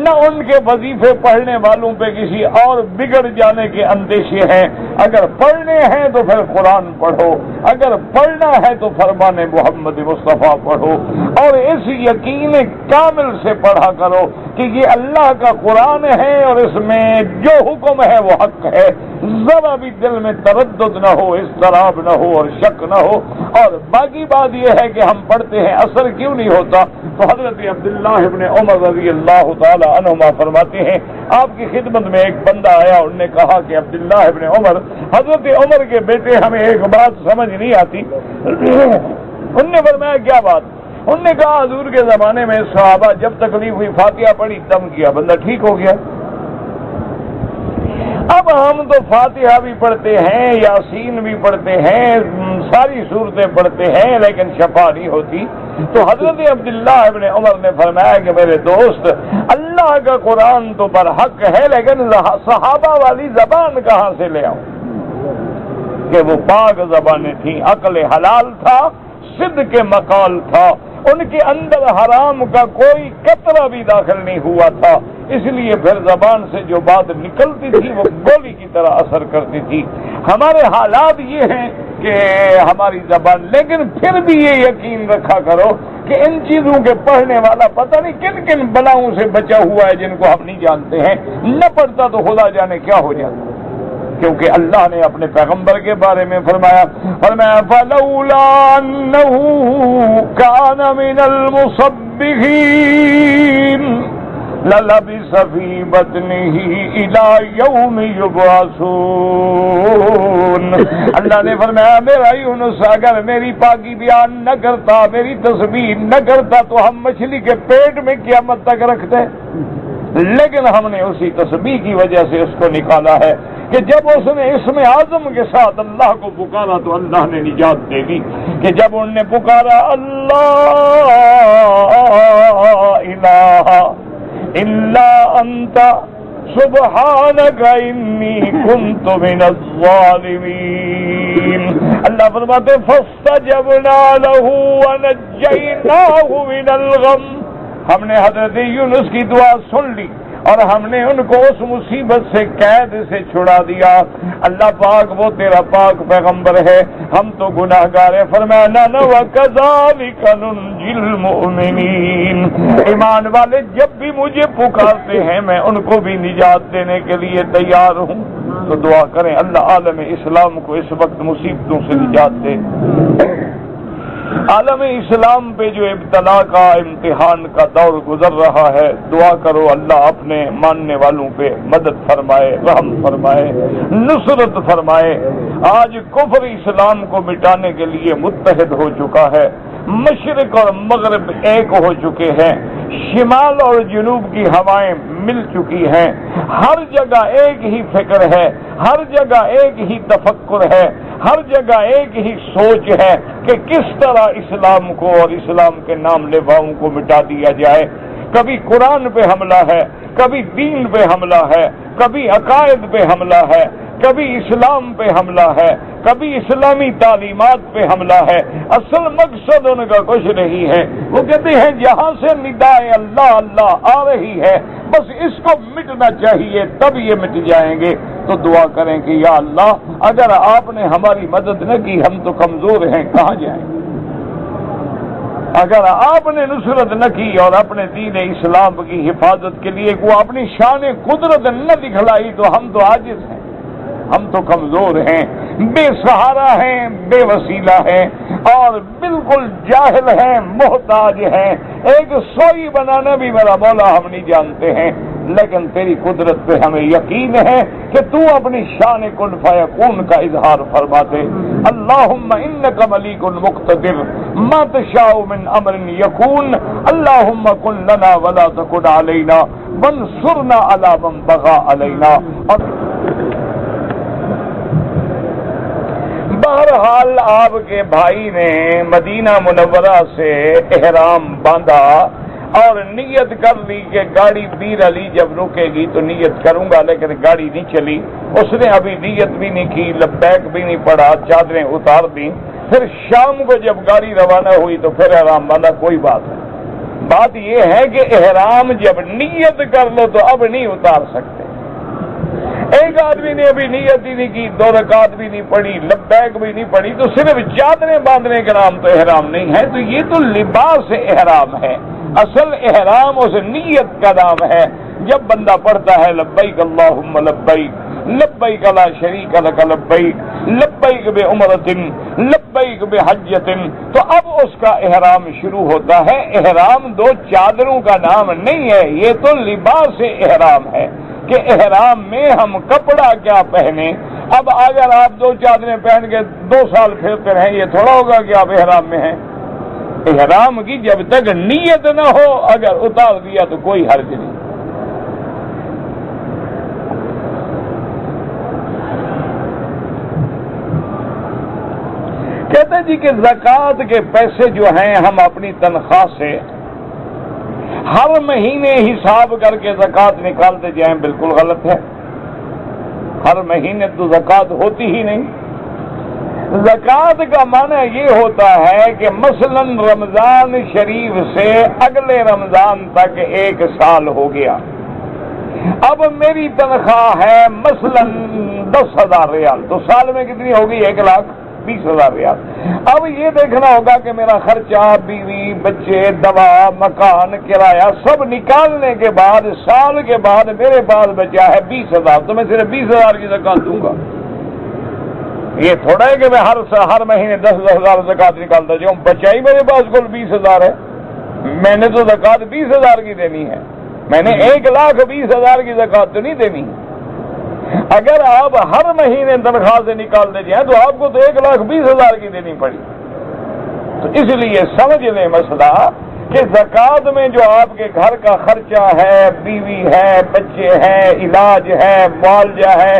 نہ ان کے وظیفے پڑھنے والوں پہ کسی اور بگڑ جانے کے اندیشے ہیں۔ اگر پڑھنے ہیں تو پھر قرآن پڑھو، اگر پڑھنا ہے تو فرمان محمد مصطفیٰ پڑھو، اور اس یقین کامل سے پڑھا کرو کہ یہ اللہ کا قرآن ہے اور اس میں جو حکم ہے وہ حق ہے، ذرا بھی دل میں تردد نہ ہو، اضطراب نہ ہو اور شک نہ ہو۔ اور باقی بات یہ ہے کہ ہم پڑھتے ہیں اثر کیوں نہیں ہوتا، تو حضرت عبداللہ ابن عمر رضی اللہ تعالی عنہما فرماتے ہیں آپ کی خدمت میں ایک بندہ آیا، انہوں نے کہا کہ عبداللہ ابن عمر، حضرت عمر کے بیٹے ہمیں ایک بات سمجھ نہیں آتی۔ انہوں نے فرمایا کیا بات؟ انہوں نے کہا حضور کے زمانے میں صحابہ جب تکلیف ہوئی فاتحہ پڑھی دم کیا بندہ ٹھیک ہو گیا، اب ہم تو فاتحہ بھی پڑھتے ہیں، یاسین بھی پڑھتے ہیں، ساری صورتیں پڑھتے ہیں، لیکن شفا نہیں ہوتی۔ تو حضرت عبداللہ ابن عمر نے فرمایا کہ میرے دوست اللہ کا قرآن تو برحق ہے، لیکن صحابہ والی زبان کہاں سے لے آؤں؟ کہ وہ پاک زبانیں تھیں، عقل حلال تھا، صدق مقال تھا، ان کے اندر حرام کا کوئی قطرہ بھی داخل نہیں ہوا تھا، اس لیے پھر زبان سے جو بات نکلتی تھی وہ گولی کی طرح اثر کرتی تھی۔ ہمارے حالات یہ ہیں کہ ہماری زبان، لیکن پھر بھی یہ یقین رکھا کرو کہ ان چیزوں کے پڑھنے والا پتہ نہیں کن کن بلاؤں سے بچا ہوا ہے جن کو ہم نہیں جانتے ہیں، نہ پڑھتا تو خدا جانے کیا ہو جاتا، کیونکہ اللہ نے اپنے پیغمبر کے بارے میں فرمایا فَلَوْلَا أَنَّهُ كَانَ مِنَ الْمُصَبِّحِينَ لَلَبِثَ فِي بَطْنِهِ إِلَى يَوْمِ يُبْعَثُونَ۔ اللہ نے فرمایا میرا یونس اگر میری پاکی بیان نہ کرتا، میری تسبیح نہ کرتا تو ہم مچھلی کے پیٹ میں قیامت تک رکھتے، لیکن ہم نے اسی تسبیح کی وجہ سے اس کو نکالا ہے کہ جب اس نے اسم اعظم کے ساتھ اللہ کو پکارا تو اللہ نے نجات دے دی، کہ جب انہوں نے پکارا اللہ الہ الا انت سبحانک انی کنت من الظالمین، اللہ فرماتے فاستجبنا له ونجیناہ من الغم، ہم نے حضرت یونس کی دعا سن لی اور ہم نے ان کو اس مصیبت سے، قید سے چھڑا دیا۔ اللہ پاک وہ تیرا پاک پیغمبر ہے، ہم تو گناہ گار ہیں، فرمایا نہ وَكَذَلِكَ نُنْجِي الْمُؤْمِنِينَ، ایمان والے جب بھی مجھے پکارتے ہیں میں ان کو بھی نجات دینے کے لیے تیار ہوں۔ تو دعا کریں اللہ عالم اسلام کو اس وقت مصیبتوں سے نجات دے۔ عالم اسلام پہ جو ابتلا کا امتحان کا دور گزر رہا ہے، دعا کرو اللہ اپنے ماننے والوں پہ مدد فرمائے، رحم فرمائے، نصرت فرمائے۔ آج کفر اسلام کو مٹانے کے لیے متحد ہو چکا ہے، مشرق اور مغرب ایک ہو چکے ہیں، شمال اور جنوب کی ہوائیں مل چکی ہیں، ہر جگہ ایک ہی فکر ہے، ہر جگہ ایک ہی تفکر ہے، ہر جگہ ایک ہی سوچ ہے کہ کس طرح اسلام کو اور اسلام کے نام لیواؤں کو مٹا دیا جائے۔ کبھی قرآن پہ حملہ ہے، کبھی دین پہ حملہ ہے، کبھی عقائد پہ حملہ ہے، کبھی اسلام پہ حملہ ہے، کبھی اسلامی تعلیمات پہ حملہ ہے۔ اصل مقصد ان کا کچھ نہیں ہے، وہ کہتے ہیں جہاں سے ندائے اللہ اللہ آ رہی ہے بس اس کو مٹنا چاہیے تب یہ مٹ جائیں گے۔ تو دعا کریں کہ یا اللہ اگر آپ نے ہماری مدد نہ کی ہم تو کمزور ہیں، کہاں جائیں گے؟ اگر آپ نے نصرت نہ کی اور اپنے دین اسلام کی حفاظت کے لیے وہ اپنی شان قدرت نہ دکھلائی تو ہم تو عاجز ہیں، ہم تو کمزور ہیں، بے سہارا ہیں، بے وسیلہ ہیں اور بالکل جاہل ہیں، محتاج ہیں۔ ایک سوئی بنانا بھی میرا مولا ہم نہیں جانتے ہیں، لیکن تیری قدرت پہ ہمیں یقین ہے کہ تو اپنی شان کن فیکون کا اظہار فرما دے۔ اللہم انک ملیک مقتدر ما تشاء من امر یکون، اللہم کن لنا ولا تکن علینا وانصرنا علی من بغى علینا۔ بہرحال آپ کے بھائی نے مدینہ منورہ سے احرام باندھا اور نیت کر لی کہ گاڑی بیر علی جب رکے گی تو نیت کروں گا، لیکن گاڑی نہیں چلی، اس نے ابھی نیت بھی نہیں کی، لبیک بھی نہیں پڑا، چادریں اتار دیں۔ پھر شام کو جب گاڑی روانہ ہوئی تو پھر احرام باندھا۔ کوئی بات نہیں، بات یہ ہے کہ احرام جب نیت کر لو تو اب نہیں اتار سکتے۔ ایک آدمی نے ابھی نیت ہی نہیں کی، 2 رکعت بھی نہیں پڑھی، لبیک بھی نہیں پڑھی، تو صرف چادریں باندھنے کا نام تو احرام نہیں ہے، تو یہ تو لباس احرام ہے۔ اصل احرام اس نیت کا نام ہے۔ جب بندہ پڑھتا ہے لبیک اللہم لبیک لبیک لا شریک لک لبیک لبیک بعمرۃ لبیک بحجۃ، تو اب اس کا احرام شروع ہوتا ہے۔ احرام 2 چادروں کا نام نہیں ہے، یہ تو لباس احرام ہے کہ احرام میں ہم کپڑا کیا پہنے۔ اب اگر آپ 2 چادریں پہن کے 2 سال پھرتے رہیں یہ تھوڑا ہوگا کہ آپ احرام میں ہیں۔ احرام کی جب تک نیت نہ ہو اگر اتار دیا تو کوئی حرج نہیں۔ کہتے جی کہ زکوٰۃ کے پیسے جو ہیں ہم اپنی تنخواہ سے ہر مہینے حساب کر کے زکوٰۃ نکالتے جائیں، بالکل غلط ہے۔ ہر مہینے تو زکوٰۃ ہوتی ہی نہیں۔ زکوٰۃ کا معنی یہ ہوتا ہے کہ مثلا رمضان شریف سے اگلے رمضان تک 1 سال ہو گیا، اب میری تنخواہ ہے مثلا 10,000 ریال، تو سال میں کتنی ہوگی؟ 1,20,000 ریال۔ اب یہ دیکھنا ہوگا کہ میرا خرچہ، بیوی، بچے، دوا، مکان، کرایہ سب نکالنے کے بعد سال کے بعد میرے پاس بچا ہے 20,000، تو میں صرف 20,000 کی زکوٰۃ دوں گا۔ یہ تھوڑا ہے کہ میں ہر مہینے 10,000 زکوٰۃ نکالتا جاؤں، بچائی میرے پاس کل 20,000 ہے، میں نے تو زکوٰۃ 20,000 کی دینی ہے، میں نے 1,20,000 کی زکوٰۃ تو نہیں دینی۔ اگر آپ ہر مہینے تنخواہ سے نکالتے جائیں تو آپ کو تو 1,20,000 کی دینی پڑی۔ تو اس لیے سمجھ لیں مسئلہ کہ زکوٰۃ میں جو آپ کے گھر کا خرچہ ہے، بیوی ہے، بچے ہیں، علاج ہے، معالجہ ہے،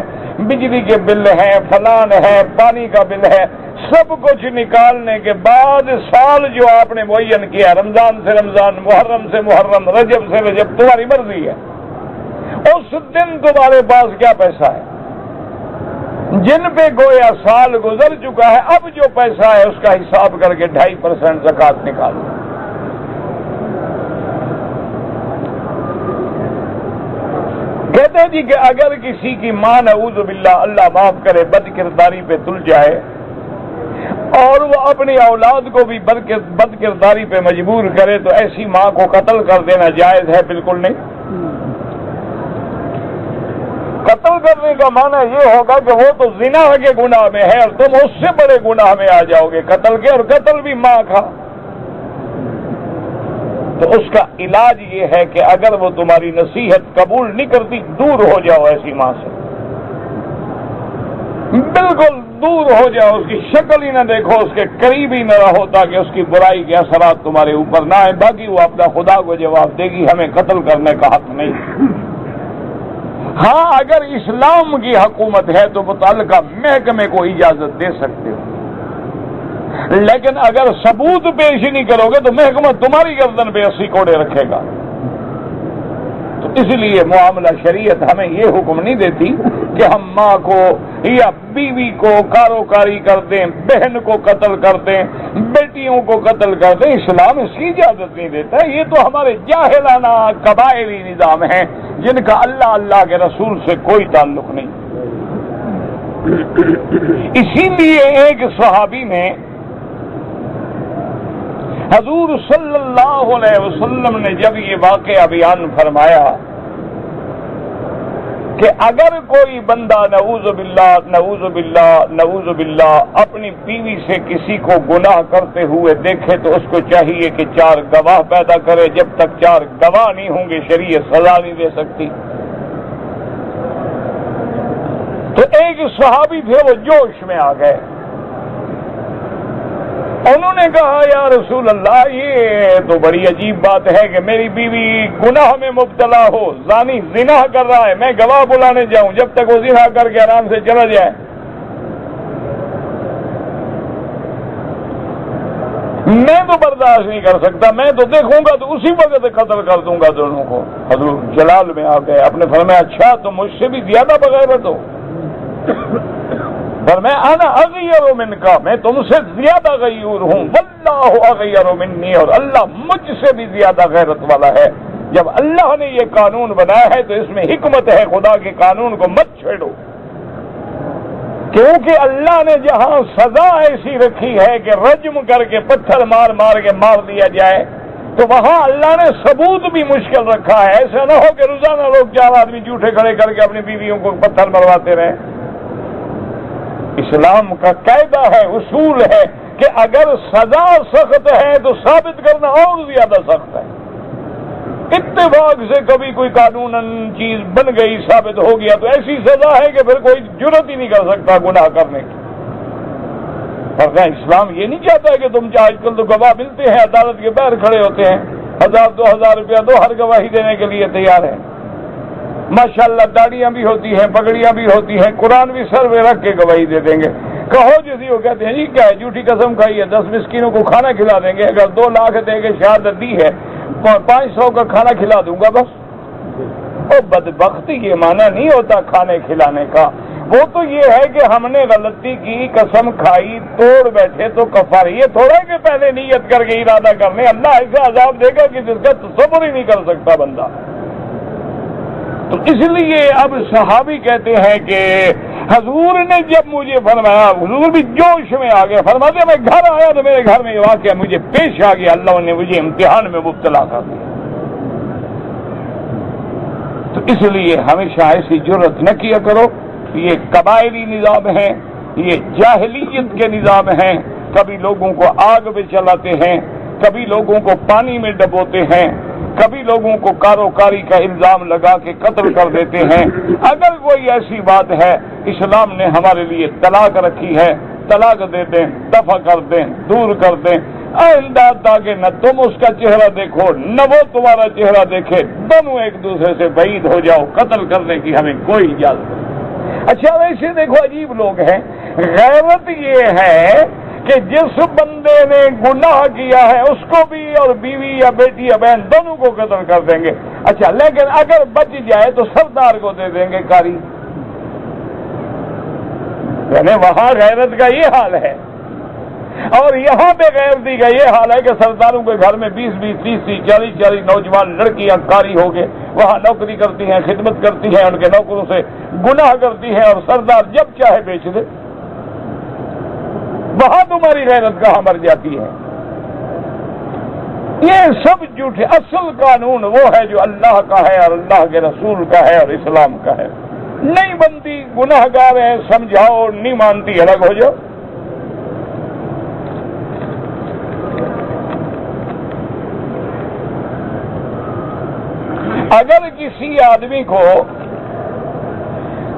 بجلی کے بل ہیں، فلان ہے، پانی کا بل ہے، سب کچھ نکالنے کے بعد سال جو آپ نے معین کیا، رمضان سے رمضان، محرم سے محرم، رجب سے رجب، تمہاری مرضی ہے، اس دن تمہارے پاس کیا پیسہ ہے؟ جن پہ گویا سال گزر چکا ہے، اب جو پیسہ ہے اس کا حساب کر کے 2.5% زکوٰۃ نکال دو۔ کہتے ہیں جی کہ اگر کسی کی ماں نعوذ باللہ اللہ معاف کرے بد کرداری پہ تل جائے اور وہ اپنی اولاد کو بھی بد کرداری پہ مجبور کرے تو ایسی ماں کو قتل کر دینا جائز ہے؟ بالکل نہیں، قتل کرنے کا معنی یہ ہوگا کہ وہ تو زنا کے گناہ میں ہے اور تم اس سے بڑے گناہ میں آ جاؤ گے قتل کے، اور قتل بھی ماں کا۔ تو اس کا علاج یہ ہے کہ اگر وہ تمہاری نصیحت قبول نہیں کرتی، دور ہو جاؤ ایسی ماں سے، بالکل دور ہو جاؤ، اس کی شکل ہی نہ دیکھو، اس کے قریب ہی نہ رہو تاکہ اس کی برائی کے اثرات تمہارے اوپر نہ آئیں۔ باقی وہ اپنا خدا کو جواب دے گی، ہمیں قتل کرنے کا حق نہیں۔ ہاں اگر اسلام کی حکومت ہے تو متعلقہ محکمے کو اجازت دے سکتے ہو، لیکن اگر ثبوت پیش نہیں کرو گے تو محکمہ تمہاری گردن پہ 80 کوڑے رکھے گا۔ تو اس لیے معاملہ شریعت ہمیں یہ حکم نہیں دیتی کہ ہم ماں کو یا بیوی کو کاروکاری کر دیں، بہن کو قتل کر دیں، بیٹیوں کو قتل کر دیں۔ اسلام اس کی اجازت نہیں دیتا۔ یہ تو ہمارے جاہلانہ قبائلی نظام ہیں جن کا اللہ کے رسول سے کوئی تعلق نہیں۔ اسی لیے ایک صحابی نے حضور صلی اللہ علیہ وسلم نے جب یہ واقعہ بیان فرمایا کہ اگر کوئی بندہ نعوذ باللہ اپنی بیوی سے کسی کو گناہ کرتے ہوئے دیکھے تو اس کو چاہیے کہ 4 گواہ پیدا کرے۔ جب تک 4 گواہ نہیں ہوں گے شریعت سزا نہیں دے سکتی۔ تو ایک صحابی تھے، وہ جوش میں آ گئے، انہوں نے کہا یا رسول اللہ یہ تو بڑی عجیب بات ہے کہ میری بیوی گناہ میں مبتلا ہو، زانی زنا کر رہا ہے، میں گواہ بلانے جاؤں جب تک وہ زنا کر کے آرام سے چلا جائے؟ میں تو برداشت نہیں کر سکتا، میں تو دیکھوں گا تو اسی وقت قتل کر دوں گا دونوں کو۔ حضور جلال میں آ گئے، آپ نے فرمایا اچھا تو مجھ سے بھی زیادہ بغیرت ہو؟ فرمایا انا اغیر منکا، میں تم سے زیادہ غیور ہوں، واللہ اغیر منی، اور اللہ مجھ سے بھی زیادہ غیرت والا ہے۔ جب اللہ نے یہ قانون بنایا ہے تو اس میں حکمت ہے، خدا کے قانون کو مت چھیڑو، کیونکہ اللہ نے جہاں سزا ایسی رکھی ہے کہ رجم کر کے پتھر مار مار کے مار دیا جائے، تو وہاں اللہ نے ثبوت بھی مشکل رکھا ہے۔ ایسا نہ ہو کہ روزانہ لوگ 4 آدمی جھوٹے کھڑے کر کے اپنی بیویوں کو پتھر مرواتے رہیں۔ اسلام کا قاعدہ ہے، اصول ہے کہ اگر سزا سخت ہے تو ثابت کرنا اور زیادہ سخت ہے۔ اتفاق سے کبھی کوئی قانوناً چیز بن گئی، ثابت ہو گیا تو ایسی سزا ہے کہ پھر کوئی جرت ہی نہیں کر سکتا گناہ کرنے کی۔ اور اسلام یہ نہیں چاہتا کہ تم آج کل تو گواہ ملتے ہیں، عدالت کے باہر کھڑے ہوتے ہیں، 1000-2000 روپیہ دو، ہر گواہی دینے کے لیے تیار ہے۔ ماشاءاللہ داڑیاں بھی ہوتی ہیں، پگڑیاں بھی ہوتی ہیں، قرآن بھی سر میں رکھ کے گواہی دے دیں گے۔ کہو جیسی وہ کہتے ہیں جی کیا ہے، جھوٹی قسم کھائی ہے، 10 مسکینوں کو کھانا کھلا دیں گے، اگر 2 لاکھ دے کے شہادت دی ہے 500 کا کھانا کھلا دوں گا بس۔ او بدبختی یہ معنی نہیں ہوتا کھانے کھلانے کا، وہ تو یہ ہے کہ ہم نے غلطی کی، قسم کھائی، توڑ بیٹھے تو کفارہ۔ یہ تھوڑا ہے کہ پہلے نیت کر کے ارادہ کرنے، اللہ ایسا عذاب دے گا کہ جس کا تصور ہی نہیں کر سکتا بندہ۔ تو اس لیے اب صحابی کہتے ہیں کہ حضور نے جب مجھے فرمایا، حضور بھی جوش میں آ گئے، فرماتے میں گھر آیا تو میرے گھر میں یہ واقعہ مجھے پیش آ گیا، اللہ نے مجھے امتحان میں مبتلا کر دیا۔ تو اس لیے ہمیشہ ایسی جرت نہ کیا کرو۔ یہ قبائلی نظام ہیں، یہ جاہلیت کے نظام ہیں، کبھی لوگوں کو آگ میں چلاتے ہیں، کبھی لوگوں کو پانی میں ڈبوتے ہیں، کبھی لوگوں کو کاروکاری کا الزام لگا کے قتل کر دیتے ہیں۔ اگر کوئی ایسی بات ہے، اسلام نے ہمارے لیے طلاق رکھی ہے، طلاق دے دیں، دفع کر دیں، دور کر دیں، آئندہ تاکہ نہ تم اس کا چہرہ دیکھو نہ وہ تمہارا چہرہ دیکھے، دونوں ایک دوسرے سے بعید ہو جاؤ۔ قتل کرنے کی ہمیں کوئی اجازت نہیں۔ اچھا ویسے دیکھو عجیب لوگ ہیں، غیرت یہ ہے کہ جس بندے نے گناہ کیا ہے اس کو بھی، اور بیوی یا بیٹی یا بہن دونوں کو قتل کر دیں گے۔ اچھا لیکن اگر بچ جائے تو سردار کو دے دیں گے کاری۔ یعنی وہاں غیرت کا یہ حال ہے، اور یہاں پہ غیرتی کا یہ حال ہے کہ سرداروں کے گھر میں 20-20, 30-30, 40-40 نوجوان لڑکیاں کاری ہو کے وہاں نوکری کرتی ہیں، خدمت کرتی ہیں، ان کے نوکروں سے گناہ کرتی ہیں، اور سردار جب چاہے بیچ دے۔ وہاں تمہاری غیرت کہاں مر جاتی ہے؟ یہ سب جھوٹ ہے۔ اصل قانون وہ ہے جو اللہ کا ہے اور اللہ کے رسول کا ہے اور اسلام کا ہے۔ نہیں بنتی گناہگار ہے سمجھاؤ، نہیں مانتی الگ ہو جاؤ۔ اگر کسی آدمی کو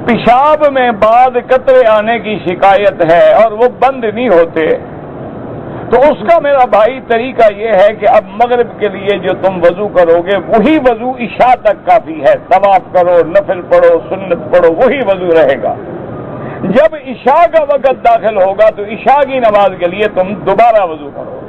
پیشاب میں بعد قطرے آنے کی شکایت ہے اور وہ بند نہیں ہوتے، تو اس کا میرا بھائی طریقہ یہ ہے کہ اب مغرب کے لیے جو تم وضو کرو گے وہی وضو عشاء تک کافی ہے، طواف کرو، نفل پڑھو، سنت پڑھو، وہی وضو رہے گا۔ جب عشاء کا وقت داخل ہوگا تو عشاء کی نماز کے لیے تم دوبارہ وضو کرو۔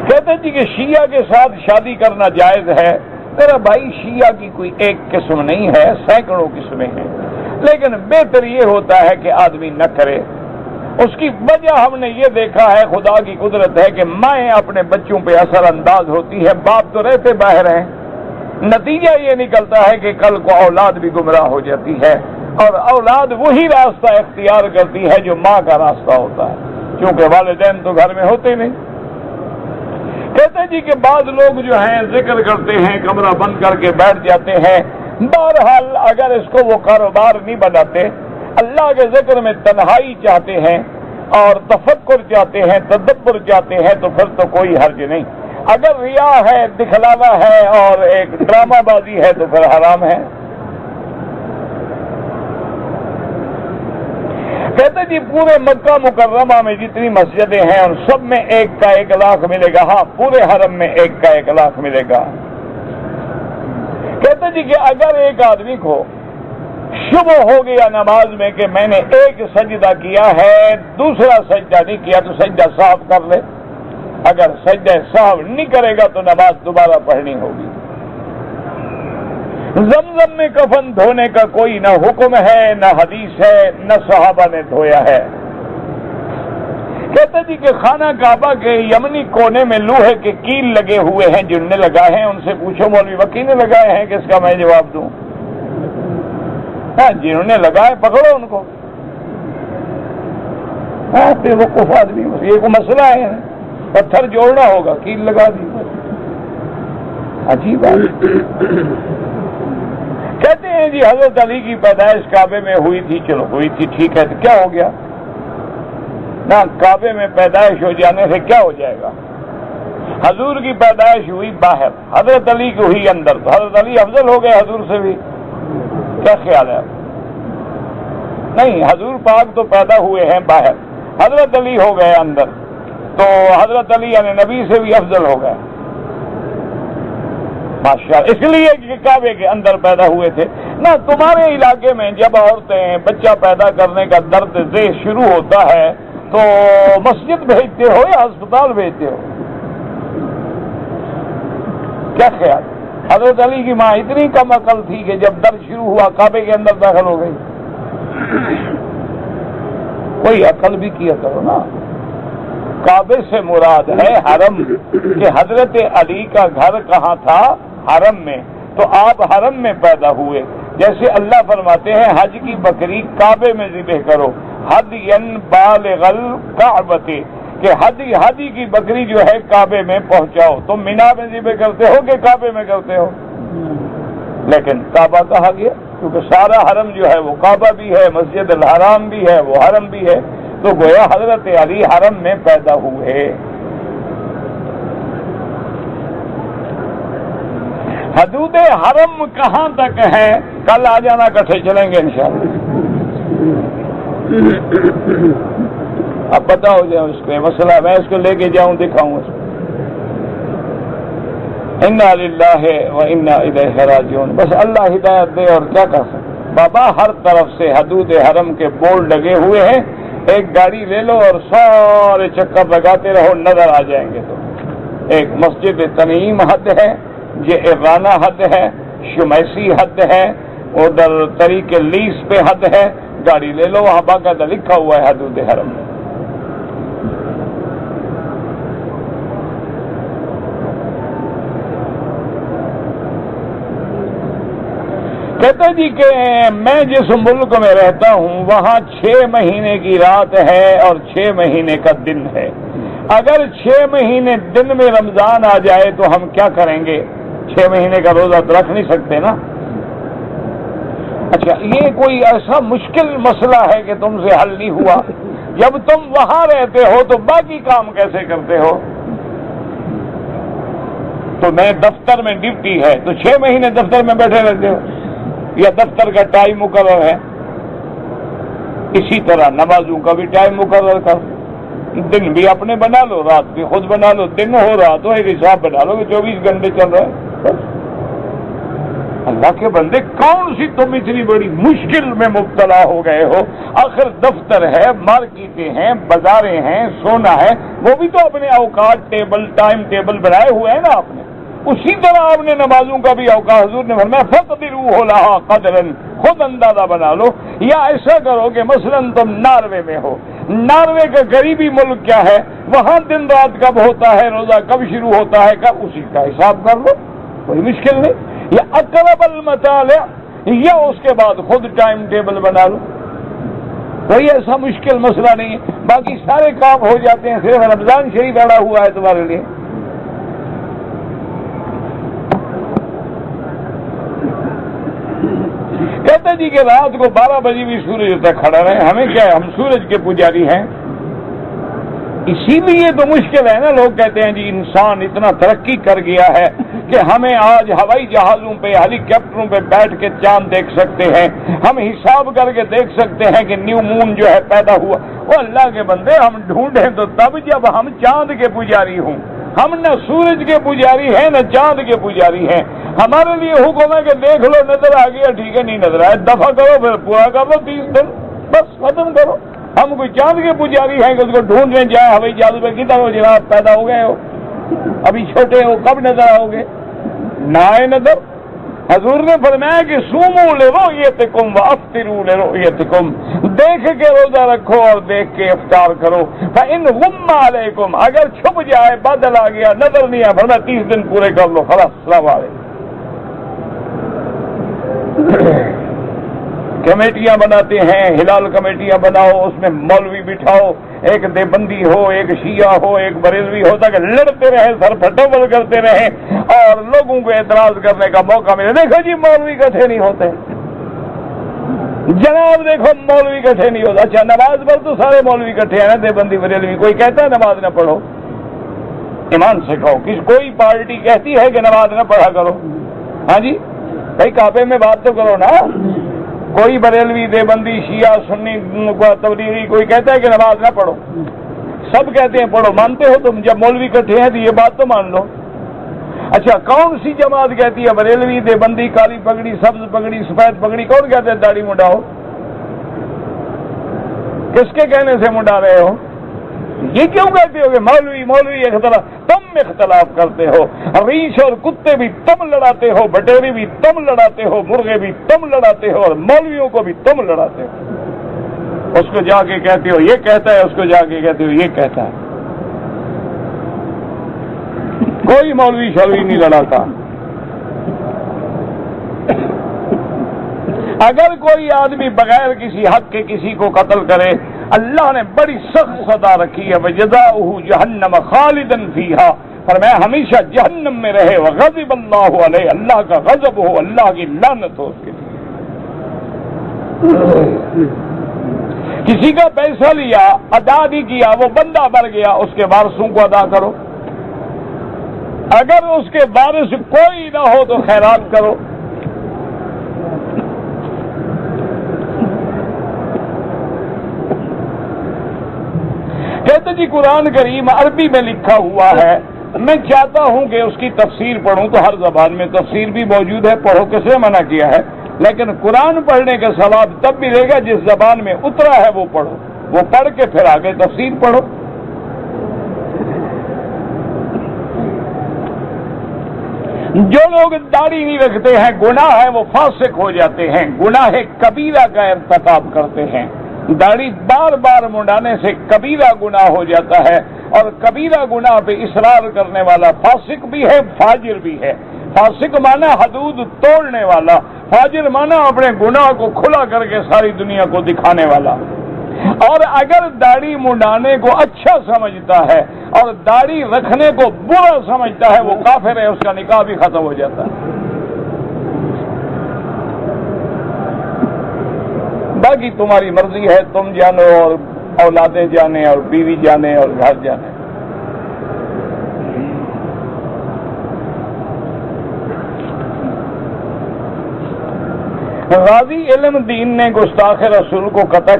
کہتے جی کہ شیعہ کے ساتھ شادی کرنا جائز ہے۔ میرا بھائی شیعہ کی کوئی ایک قسم نہیں ہے، سینکڑوں قسمیں ہیں، لیکن بہتر یہ ہوتا ہے کہ آدمی نہ کرے۔ اس کی وجہ ہم نے یہ دیکھا ہے، خدا کی قدرت ہے کہ مائیں اپنے بچوں پہ اثر انداز ہوتی ہے، باپ تو رہتے باہر ہیں، نتیجہ یہ نکلتا ہے کہ کل کو اولاد بھی گمراہ ہو جاتی ہے، اور اولاد وہی راستہ اختیار کرتی ہے جو ماں کا راستہ ہوتا ہے، کیونکہ والدین تو گھر میں ہوتے نہیں۔ کہتے جی کہ بعض لوگ جو ہیں ذکر کرتے ہیں، کمرہ بند کر کے بیٹھ جاتے ہیں۔ بہرحال اگر اس کو وہ کاروبار نہیں بناتے، اللہ کے ذکر میں تنہائی چاہتے ہیں اور تفکر چاہتے ہیں، تدبر چاہتے ہیں، تو پھر تو کوئی حرج نہیں۔ اگر ریا ہے، دکھلاوا ہے اور ایک ڈرامہ بازی ہے تو پھر حرام ہے۔ کہتے جی پورے مکہ مکرمہ میں جتنی مسجدیں ہیں ان سب میں 1 کا 1 لاکھ ملے گا۔ ہاں، پورے حرم میں 1 کا 1 لاکھ ملے گا۔ کہتے جی کہ اگر ایک آدمی کو شبہ ہو گیا نماز میں کہ میں نے ایک سجدہ کیا ہے، دوسرا سجدہ نہیں کیا، تو سجدہ صاف کر لے۔ اگر سجدہ صاف نہیں کرے گا تو نماز دوبارہ پڑھنی ہوگی۔ زمزم میں کفن دھونے کا کوئی نہ حکم ہے، نہ حدیث ہے، نہ صحابہ نے دھویا ہے۔ کہتے جی کہ خانہ کعبہ کے یمنی کونے میں لوہے کے کیل لگے ہوئے ہیں، جن نے لگائے ہیں ان سے پوچھو مولوی وکی نے لگائے ہیں، کس کا میں جواب دوں؟ ہاں، جنہوں نے لگائے پکڑو ان کو۔ ہاں، بے وقوف آدمی، یہ کوئی مسئلہ ہے، پتھر جوڑنا ہوگا، کیل لگا دی، عجیب بات۔ کہتے ہیں جی حضرت علی کی پیدائش کعبے میں ہوئی تھی، چلو ہوئی تھی ٹھیک ہے، تو کیا ہو گیا؟ نہ کعبے میں پیدائش ہو جانے سے کیا ہو جائے گا؟ حضور کی پیدائش ہوئی باہر، حضرت علی کی ہوئی اندر، تو حضرت علی افضل ہو گئے حضور سے بھی؟ کیا خیال ہے؟ نہیں، حضور پاک تو پیدا ہوئے ہیں باہر، حضرت علی ہو گئے اندر، تو حضرت علی یعنی نبی سے بھی افضل ہو گئے ماشاءاللہ، اس لیے کہ کعبے کے اندر پیدا ہوئے تھے نا۔ تمہارے علاقے میں جب عورتیں بچہ پیدا کرنے کا درد ذیل شروع ہوتا ہے تو مسجد بھیجتے ہو یا ہسپتال بھیجتے ہو؟ کیا خیال؟ حضرت علی کی ماں اتنی کم عقل تھی کہ جب درد شروع ہوا کعبے کے اندر داخل ہو گئی؟ کوئی عقل بھی کیا کرو نا۔ کعبے سے مراد ہے حرم، کہ حضرت علی کا گھر کہاں تھا؟ حرم میں، تو آپ حرم میں پیدا ہوئے۔ جیسے اللہ فرماتے ہیں حج کی بکری کعبے میں ذبح کرو، ہدین بالغ الکعبۃ، کہ ہدی کی بکری جو ہے کعبے میں پہنچاؤ۔ تم مینا میں ذبح کرتے ہو کہ کعبے میں کرتے ہو؟ لیکن کعبہ کہا گیا کیونکہ سارا حرم جو ہے وہ کعبہ بھی ہے، مسجد الحرام بھی ہے، وہ حرم بھی ہے، تو گویا حضرت علی حرم میں پیدا ہوئے۔ حدود حرم کہاں تک ہے؟ کل آ جانا، کٹھے چلیں گے انشاءاللہ۔ اب پتہ ہو جائے اس پہ مسئلہ، میں اس کو لے کے جاؤں دکھاؤں اس کو۔ انا للہ و انا الیہ راجعون، بس اللہ ہدایت دے، اور کیا کر سکتے بابا۔ ہر طرف سے حدود حرم کے بورڈ لگے ہوئے ہیں، ایک گاڑی لے لو اور سارے چکر لگاتے رہو، نظر آ جائیں گے۔ تو ایک مسجد تنعیم حد ہے، جعرانہ حد ہے، شمیسی حد ہے، ادھر طریق لیس پہ حد ہے، گاڑی لے لو، وہاں باقاعدہ لکھا ہوا ہے حدود حرم۔ کہتے جی کہ میں جس ملک میں رہتا ہوں وہاں 6 مہینے کی رات ہے اور 6 مہینے کا دن ہے۔ اگر 6 مہینے دن میں رمضان آ جائے تو ہم کیا کریں گے؟ 6 مہینے کا روزہ تو رکھ نہیں سکتے نا۔ اچھا، یہ کوئی ایسا مشکل مسئلہ ہے کہ تم سے حل نہیں ہوا؟ جب تم وہاں رہتے ہو تو باقی کام کیسے کرتے ہو؟ تو میں دفتر میں ڈیوٹی ہے تو 6 مہینے دفتر میں بیٹھے رہتے ہو، یا دفتر کا ٹائم مقرر ہے؟ اسی طرح نمازوں کا بھی ٹائم مقرر کر، دن بھی اپنے بنا لو، رات بھی خود بنا لو، دن ہو رہا تو ایک حساب بنا لو کہ 24 گھنٹے چل رہا ہے۔ اللہ کے بندے، کون سی تم اتنی بڑی مشکل میں مبتلا ہو گئے ہو؟ آخر دفتر ہے، مارکیٹیں ہیں، بازاریں ہیں، سونا ہے، وہ بھی تو اپنے اوقات ٹیبل، ٹائم ٹیبل بنائے ہوئے ہیں نا آپ نے۔ اسی طرح آپ نے نمازوں کا بھی اوقات، حضور نے فرمایا فَقْدِرُوا لَهَا قَدْرًا، خود اندازہ بنا لو۔ یا ایسا کرو کہ مثلا تم ناروے میں ہو، ناروے کا قریبی ملک کیا ہے، وہاں دن رات کب ہوتا ہے، روزہ کب شروع ہوتا ہے، کب، اسی کا حساب کر لو، کوئی مشکل نہیں۔ یا اقرب المطالع، یا اس کے بعد خود ٹائم ٹیبل بنا لو، کوئی ایسا مشکل مسئلہ نہیں ہے۔ باقی سارے کام ہو جاتے ہیں، صرف رمضان شریف اڑا ہوا ہے تمہارے لیے۔ کہتے جی کہ رات کو 12 بجے بھی سورج تک کھڑا رہے، ہمیں کیا ہے، ہم سورج کے پجاری ہیں۔ اسی لیے تو مشکل ہے نا، لوگ کہتے ہیں جی انسان اتنا ترقی کر گیا ہے کہ ہمیں آج ہوائی جہازوں پہ، ہیلی کاپٹروں پہ بیٹھ کے چاند دیکھ سکتے ہیں، ہم حساب کر کے دیکھ سکتے ہیں کہ نیو مون جو ہے پیدا ہوا۔ وہ اللہ کے بندے، ہم ڈھونڈیں تو تب جب ہم چاند کے پجاری ہوں۔ ہم نہ سورج کے پجاری ہیں نہ چاند کے پجاری ہیں۔ ہمارے لیے حکم ہے کہ دیکھ لو، نظر آ گیا ٹھیک ہے، نہیں نظر آیا دفع کرو، پھر پورا کر لو 30 دن، بس ختم کرو۔ ہم کوئی چاند کے پجاری ہیں کہ اس کو ڈھونڈنے جائیں ہوائی جہاز پہ، کدھر ہو جناب، پیدا ہو گئے ہو، ابھی چھوٹے ہو، کب نظر آؤ گے؟ نہ آئے نظر۔ حضور نے فرمایا کہ سوموا لرؤیتکم وافطروا لرؤیتکم، دیکھ کے روزہ رکھو اور دیکھ کے افطار کرو۔ فإن غم علیکم، اگر چھپ جائے، بادل آ گیا، نظر نہیں آیا، فرمایا 30 دن پورے کر لو، خلاص، السلام علیکم۔ کمیٹیاں بناتے ہیں، ہلال کمیٹیاں بناؤ، اس میں مولوی بٹھاؤ، ایک دیوبندی ہو، ایک شیعہ ہو، ایک بریلوی ہو، تاکہ لڑتے رہے، سر پھٹوبل کرتے رہیں اور لوگوں کو اعتراض کرنے کا موقع ملے۔ دیکھو جی مولوی اکٹھے نہیں ہوتے، جناب دیکھو مولوی اکٹھے نہیں ہوتا۔ اچھا، نماز پر تو سارے مولوی اکٹھے ہیں نا، دیوبندی بریلوی، کوئی کہتا ہے نماز نہ پڑھو؟ ایمان سے کہو، کوئی پارٹی کہتی ہے کہ نماز نہ پڑھا کرو؟ ہاں جی بھائی، کعبے میں بات تو کرو نا۔ کوئی بریلوی، دیوبندی، شیعہ، سنی، تبلیغی کوئی کہتا ہے کہ نماز نہ پڑھو؟ سب کہتے ہیں پڑھو، مانتے ہو تم؟ جب مولوی اکٹھے ہیں تو یہ بات تو مان لو۔ اچھا، کون سی جماعت کہتی ہے، بریلوی، دیوبندی، کالی پگڑی، سبز پگڑی، سفید پگڑی، کون کہتے ہیں داڑھی منڈاؤ؟ کس کے کہنے سے منڈا رہے ہو؟ یہ کیوں کہتے ہو کہ مولوی مولوی اختلاف؟ تم اختلاف کرتے ہو، ریچھ اور کتے بھی تم لڑاتے ہو، بٹیری بھی تم لڑاتے ہو، مرغے بھی تم لڑاتے ہو، اور مولویوں کو بھی تم لڑاتے ہو۔ اس کو جا کے کہتے ہو یہ کہتا ہے، اس کو جا کے کہتے ہو یہ کہتا ہے۔ کوئی مولوی شولوی نہیں لڑاتا۔ اگر کوئی آدمی بغیر کسی حق کے کسی کو قتل کرے، اللہ نے بڑی سخت سزا رکھی ہے، وَجَزَاؤُهُ جَهَنَّمَ خَالِدًا فِيهَا، فرمایا ہمیشہ جہنم میں رہے، وَغَضِبَ اللَّهُ عَلَيْهِ، اللہ کا غضب ہو، اللہ کی لعنت ہو اس کے لیے۔ کسی کا پیسہ لیا، ادا نہیں کیا، وہ بندہ مر گیا، اس کے وارثوں کو ادا کرو۔ اگر اس کے وارث کوئی نہ ہو تو خیرات کرو۔ کہتے جی قرآن کریم عربی میں لکھا ہوا ہے، میں چاہتا ہوں کہ اس کی تفسیر پڑھوں، تو ہر زبان میں تفسیر بھی موجود ہے، پڑھو، کس نے منع کیا ہے؟ لیکن قرآن پڑھنے کا ثواب تب ملے گا جس زبان میں اترا ہے وہ پڑھو، وہ پڑھ کے پھر آگے تفسیر پڑھو۔ جو لوگ داڑھی نہیں رکھتے ہیں، گناہ ہے، وہ فاسق ہو جاتے ہیں، گناہ کبیرہ کا ارتکاب کرتے ہیں۔ داڑھی بار بار منڈانے سے کبیرہ گناہ ہو جاتا ہے، اور کبیرہ گناہ پہ اصرار کرنے والا فاسق بھی ہے، فاجر بھی ہے۔ فاسق مانا حدود توڑنے والا، فاجر مانا اپنے گناہ کو کھلا کر کے ساری دنیا کو دکھانے والا۔ اور اگر داڑھی منڈانے کو اچھا سمجھتا ہے اور داڑھی رکھنے کو برا سمجھتا ہے وہ کافر ہے، اس کا نکاح بھی ختم ہو جاتا ہے۔ باقی تمہاری مرضی ہے، تم جانو اور اولادیں جانے اور بیوی جانے اور گھر جانے۔ غازی علم دین نے گستاخ رسول کو قتل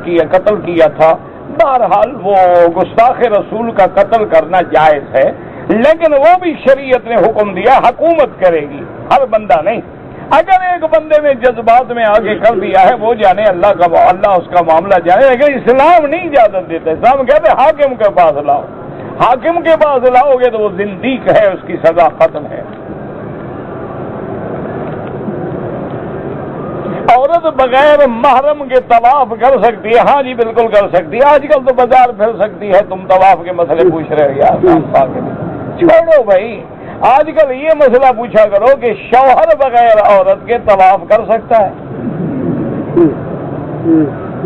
کیا تھا۔ بہرحال وہ گستاخ رسول کا قتل کرنا جائز ہے، لیکن وہ بھی شریعت نے حکم دیا حکومت کرے گی، ہر بندہ نہیں۔ اگر ایک بندے نے جذبات میں آگے کر دیا ہے وہ جانے، اللہ اس کا معاملہ جانے، لیکن اسلام نہیں اجازت دیتا۔ اسلام کہتے ہیں حاکم کے پاس لاؤ، حاکم کے پاس لاؤ گے تو وہ زندیق ہے، اس کی سزا ختم ہے۔ عورت بغیر محرم کے طواف کر سکتی ہے؟ ہاں جی بالکل کر سکتی ہے۔ آج کل تو بازار پھر سکتی ہے، تم طواف کے مسئلے پوچھ رہے ہو یار، چھوڑو بھائی۔ آج کل یہ مسئلہ پوچھا کرو کہ شوہر بغیر عورت کے طواف کر سکتا ہے؟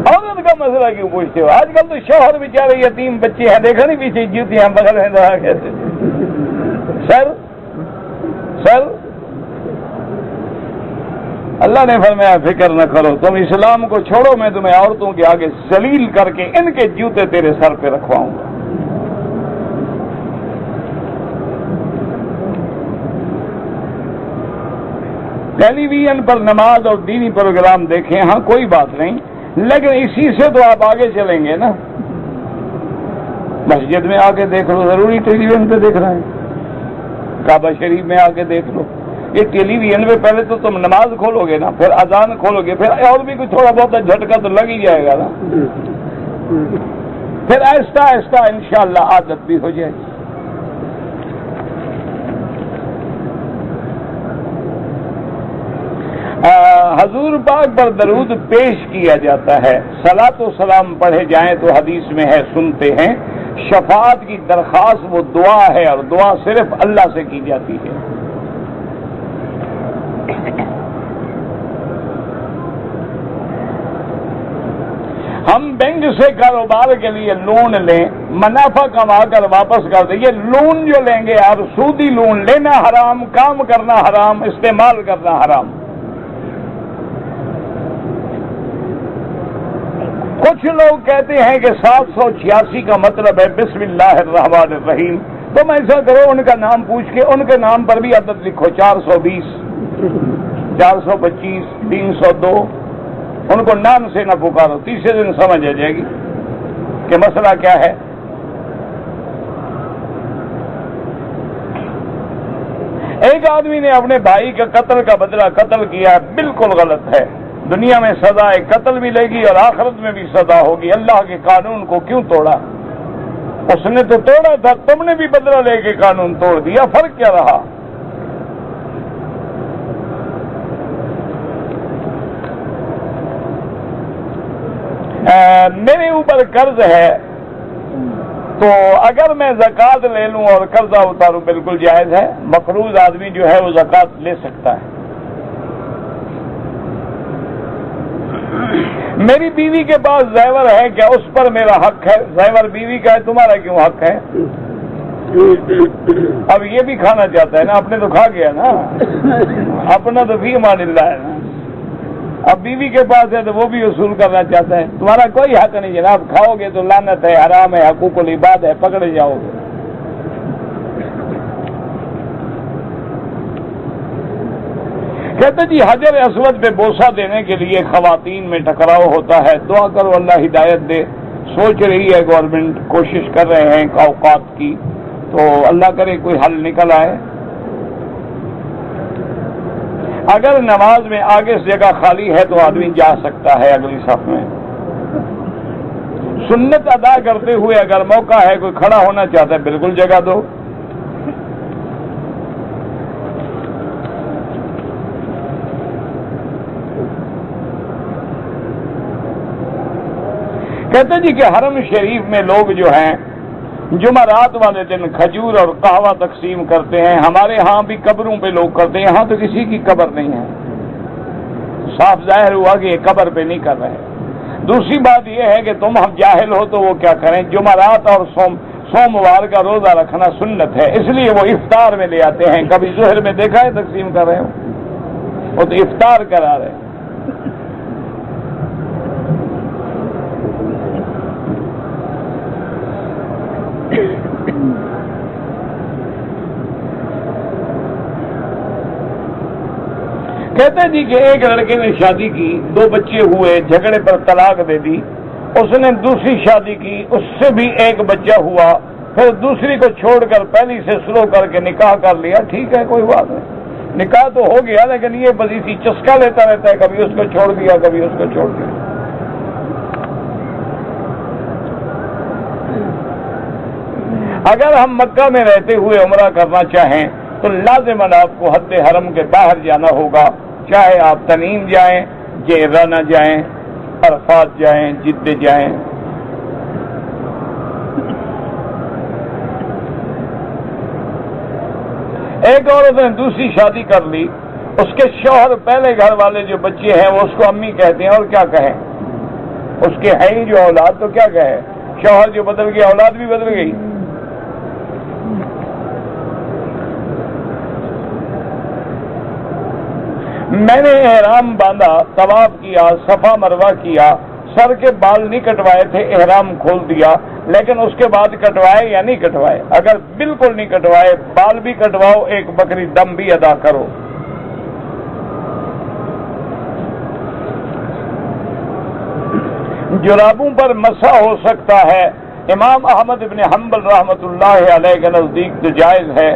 عورت کا مسئلہ کیوں پوچھتے ہو؟ آج کل تو شوہر بیچارے یتیم بچے ہیں، دیکھا نہیں پیچھے جوتیاں بغل ہیں کیسے۔ سر اللہ نے فرمایا فکر نہ کرو، تم اسلام کو چھوڑو، میں تمہیں عورتوں کے آگے ذلیل کر کے ان کے جوتے تیرے سر پہ رکھواؤں گا۔ ٹیلی ویژن پر نماز اور دینی پروگرام دیکھیں، ہاں کوئی بات نہیں، لیکن اسی سے تو آپ آگے چلیں گے نا۔ مسجد میں آ کے دیکھ لو، ضروری ٹیلی ویژن پہ دیکھ رہے ہیں؟ کعبہ شریف میں آ کے دیکھ لو۔ یہ ٹیلی ویژن پہ پہلے تو تم نماز کھولو گے نا، پھر اذان کھولو گے، پھر اور بھی کوئی تھوڑا بہت جھٹکا تو لگ ہی جائے گا نا، پھر آہستہ آہستہ انشاءاللہ عادت بھی ہو جائے گی۔ حضور پاک پر درود پیش کیا جاتا ہے، صلاۃ و سلام پڑھے جائیں تو حدیث میں ہے، سنتے ہیں، شفاعت کی درخواست وہ دعا ہے اور دعا صرف اللہ سے کی جاتی ہے۔ ہم بینک سے کاروبار کے لیے لون لیں، منافع کما کر واپس کر دیں، یہ لون جو لیں گے آپ سودی لون، لینا حرام، کام کرنا حرام، استعمال کرنا حرام۔ کچھ لوگ کہتے ہیں کہ 786 کا مطلب ہے بسم اللہ الرحمن الرحیم، تم ایسا کرو ان کا نام پوچھ کے ان کے نام پر بھی عدد لکھو، 420 425 302، ان کو نام سے نہ پکارو، تیسرے دن سمجھ آ جائے گی کہ مسئلہ کیا ہے۔ ایک آدمی نے اپنے بھائی کے قتل کا بدلہ قتل کیا ہے، بالکل غلط ہے، دنیا میں سزا قتل بھی لے گی اور آخرت میں بھی سزا ہوگی۔ اللہ کے قانون کو کیوں توڑا؟ اس نے تو توڑا تھا، تم نے بھی بدلہ لے کے قانون توڑ دیا، فرق کیا رہا؟ میرے اوپر قرض ہے تو اگر میں زکوٰۃ لے لوں اور قرضہ اتاروں بالکل جائز ہے، مقروض آدمی جو ہے وہ زکوٰۃ لے سکتا ہے۔ میری بیوی کے پاس زیور ہے، کیا اس پر میرا حق ہے؟ زیور بیوی کا ہے، تمہارا کیوں حق ہے؟ اب یہ بھی کھانا چاہتا ہے نا، اپنے تو کھا گیا نا، اپنا تو فی امان اللہ ہے نا، اب بیوی کے پاس ہے تو وہ بھی وصول کرنا چاہتا ہے، تمہارا کوئی حق نہیں جناب، کھاؤ گے تو لعنت ہے، حرام ہے، حقوق العباد ہے، پکڑے جاؤ گے۔ کہتے جی حجر اسود پہ بوسہ دینے کے لیے خواتین میں ٹکراؤ ہوتا ہے، دعا کرو اللہ ہدایت دے، سوچ رہی ہے گورنمنٹ، کوشش کر رہے ہیں اوقات کی، تو اللہ کرے کوئی حل نکل آئے۔ اگر نماز میں آگے سے جگہ خالی ہے تو آدمی جا سکتا ہے اگلی صف میں، سنت ادا کرتے ہوئے اگر موقع ہے کوئی کھڑا ہونا چاہتا ہے بالکل جگہ دو۔ کہتے جی کہ حرم شریف میں لوگ جو ہیں جمعرات والے دن کھجور اور قہوہ تقسیم کرتے ہیں، ہمارے ہاں بھی قبروں پہ لوگ کرتے ہیں، یہاں تو کسی کی قبر نہیں ہے، صاف ظاہر ہوا کہ یہ قبر پہ نہیں کر رہے۔ دوسری بات یہ ہے کہ تم ہم جاہل ہو تو وہ کیا کریں، جمعرات اور سوموار کا روزہ رکھنا سنت ہے، اس لیے وہ افطار میں لے آتے ہیں۔ کبھی ظہر میں دیکھا ہے تقسیم کر رہے ہو، وہ تو افطار کرا رہے ہیں۔ کہتے جی کہ ایک لڑکے نے شادی کی، 2 بچے ہوئے، جھگڑے پر طلاق دے دی، اس نے دوسری شادی کی، اس سے بھی ایک بچہ ہوا، پھر دوسری کو چھوڑ کر پہلی سے شروع کر کے نکاح کر لیا، ٹھیک ہے کوئی بات نہیں، نکاح تو ہو گیا، لیکن یہ بس اسی چسکا لیتا رہتا ہے، کبھی اس کو چھوڑ دیا کبھی اس کو چھوڑ دیا۔ اگر ہم مکہ میں رہتے ہوئے عمرہ کرنا چاہیں تو لازماً آپ کو حد حرم کے باہر جانا ہوگا، چاہے آپ تنعیم جائیں، جعرانہ جائیں، عرفات جائیں، جدہ جائیں۔ ایک عورت نے دوسری شادی کر لی، اس کے شوہر پہلے گھر والے جو بچے ہیں وہ اس کو امی کہتے ہیں، اور کیا کہیں، اس کے ہیں جو اولاد تو کیا کہے، شوہر جو بدل گیا اولاد بھی بدل گئی۔ میں نے احرام باندھا، طواف کیا، صفا مروہ کیا، سر کے بال نہیں کٹوائے تھے، احرام کھول دیا، لیکن اس کے بعد کٹوائے یا نہیں کٹوائے؟ اگر بالکل نہیں کٹوائے، بال بھی کٹواؤ، ایک بکری دم بھی ادا کرو۔ جرابوں پر مسح ہو سکتا ہے، امام احمد بن حنبل رحمۃ اللہ علیہ کے نزدیک تو جائز ہے۔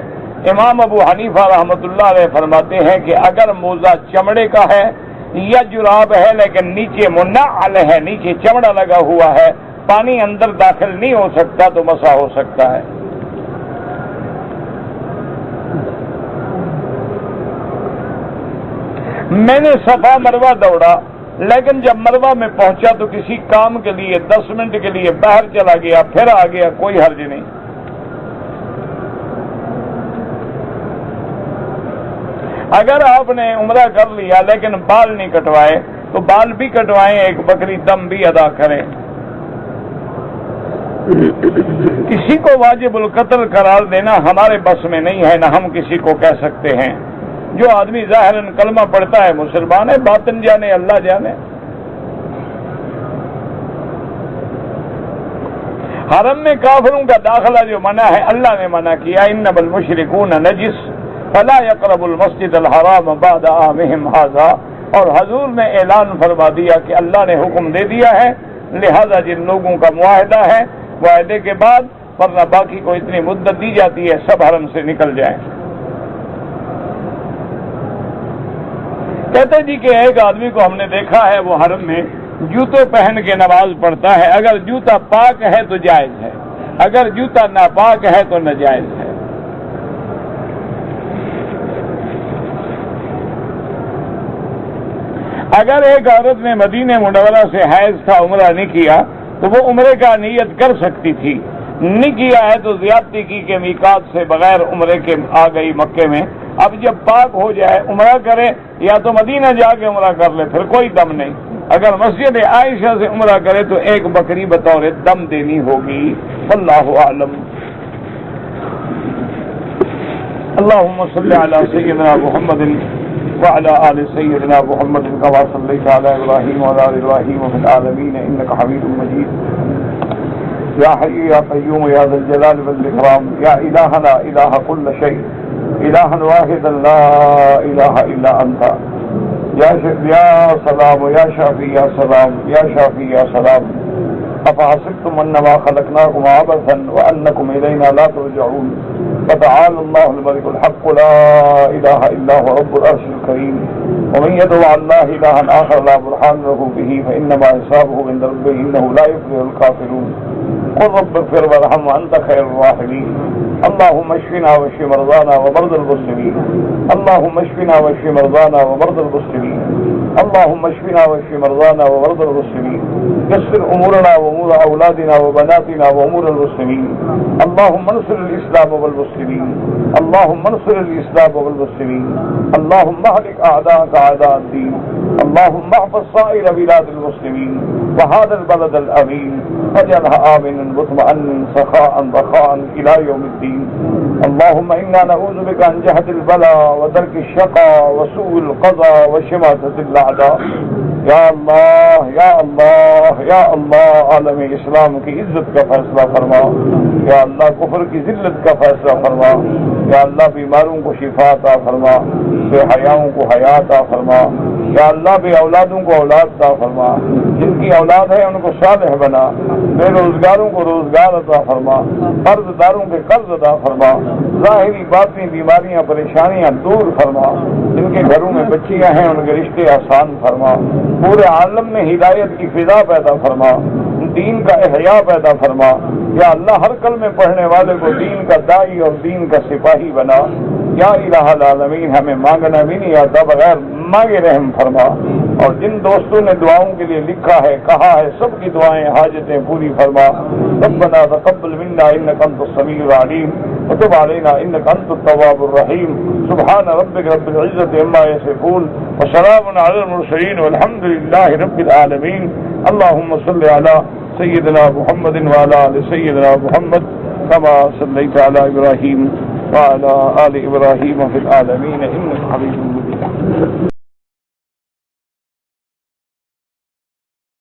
امام ابو حنیفہ رحمۃ اللہ علیہ فرماتے ہیں کہ اگر موزہ چمڑے کا ہے یا جراب ہے لیکن نیچے منعل ہے، نیچے چمڑا لگا ہوا ہے، پانی اندر داخل نہیں ہو سکتا تو مسح ہو سکتا ہے۔ میں نے صفا مروہ دوڑا، لیکن جب مروہ میں پہنچا تو کسی کام کے لیے 10 منٹ کے لیے باہر چلا گیا، پھر آ گیا، کوئی حرج نہیں۔ اگر آپ نے عمرہ کر لیا لیکن بال نہیں کٹوائے تو بال بھی کٹوائیں، ایک بکری دم بھی ادا کریں۔ کسی کو واجب القتل قرار دینا ہمارے بس میں نہیں ہے، نہ ہم کسی کو کہہ سکتے ہیں۔ جو آدمی ظاہراً کلمہ پڑھتا ہے مسلمان ہے، باطن جانے اللہ جانے۔ حرم میں کافروں کا داخلہ جو منع ہے اللہ نے منع کیا، انما المشرکون نجس فلا يقربوا المسجد الحرام بعد عامهم هذا، اور حضور نے اعلان فرما دیا کہ اللہ نے حکم دے دیا ہے، لہذا جن لوگوں کا معاہدہ ہے معاہدے کے بعد، ورنہ باقی کو اتنی مدت دی جاتی ہے سب حرم سے نکل جائیں۔ کہتے جی کہ ایک آدمی کو ہم نے دیکھا ہے وہ حرم میں جوتے پہن کے نماز پڑھتا ہے، اگر جوتا پاک ہے تو جائز ہے، اگر جوتا ناپاک ہے تو ناجائز ہے۔ اگر ایک عورت نے مدینہ منورہ سے حیض تھا عمرہ نہیں کیا تو وہ عمرے کا نیت کر سکتی تھی، نہیں کیا ہے تو زیادتی کی کہ میقات سے بغیر عمرے کے آ گئی مکے میں، اب جب پاک ہو جائے عمرہ کرے، یا تو مدینہ جا کے عمرہ کر لے، پھر کوئی دم نہیں۔ اگر مسجد عائشہ سے عمرہ کرے تو ایک بکری بطور دم دینی ہوگی۔ واللہ اعلم۔ اللهم صل على سيدنا محمد وعلى آل سيدنا محمد كما صليت على إبراهيم وعلى آل إبراهيم في العالمين إنك حميد مجيد يا حي يا قيوم يا ذا الجلال والإكرام يا إلهنا إله كل شيء إلها واحدا لا إله إلا أنت يا سلام يا شافي يا سلام يا شافي يا سلام أفحسبتم أنما خلقناكم عبثا وأنكم إلينا لا ترجعون فتعالى الله الملك الحق لا إله إلا هو رب العرش الكريم ومن يدعو على الله إلها آخر لا برهان له به فإنما حسابه عند ربه إنه لا يفلح الكافرون قل رب اغفر وارحم وانت خير الراحمين اللهم اشفنا واشف مرضانا ومرضى المسلمين اللهم اشفنا واشف مرضانا ومرضى المسلمين اللهم اشفنا واشف مرضانا ومرضى المسلمين يسر امورنا وامور اولادنا وبناتنا وامور المسلمين اللهم انصر الاسلام والمسلمين اللهم انصر الاسلام والمسلمين اللهم اهلك اعداءك اعداء الدين اللهم احفظ سائر بلاد المسلمين وهذا البلد الامين واجعلها امنا مطمئنا سخاء رخاء الى يوم الدين اللهم انا نعوذ بك عن جهد البلاء ودرك الشقاء وسوء القضاء وشماتة الاعداء یا اللہ یا اللہ یا اللہ عالم اسلام کی عزت کا فیصلہ فرما یا اللہ کفر کی ذلت کا فیصلہ فرما یا اللہ بیماروں کو شفا عطا فرما بے حیاؤں کو حیا عطا فرما یا اللہ بے اولادوں کو اولاد عطا فرما جن کی اولاد ہے ان کو صالح بنا بے روزگاروں کو روزگار عطا فرما قرض داروں کے قرض عطا فرما ظاہری باطنی بیماریاں پریشانیاں دور فرما جن کے گھروں میں بچیاں ہیں ان کے رشتے آسان فرما پورے عالم میں ہدایت کی فضا پیدا فرما دین کا احیاء پیدا فرما یا اللہ ہر کلمے پڑھنے والے کو دین کا داعی اور دین کا سپاہی بنا یا الہ العالمین ہمیں مانگنا بھی نہیں آتا بغیر مانگے رحم فرما اور جن دوستوں نے دعاؤں کے لیے لکھا ہے کہا ہے سب کی دعائیں حاجتیں پوری فرما ربنا تقبل منا انک انت السمیع العلیم وتب علینا انک انت التواب الرحیم سبحان ربک رب العزة عما یصفون وسلام علی المرسلین والحمد للہ رب العالمین اللهم صل علی سیدنا محمد وعلى آل سیدنا محمد كما صلیت علی ابراہیم وعلى آل ابراہیم فی العالمین انک حمید مجید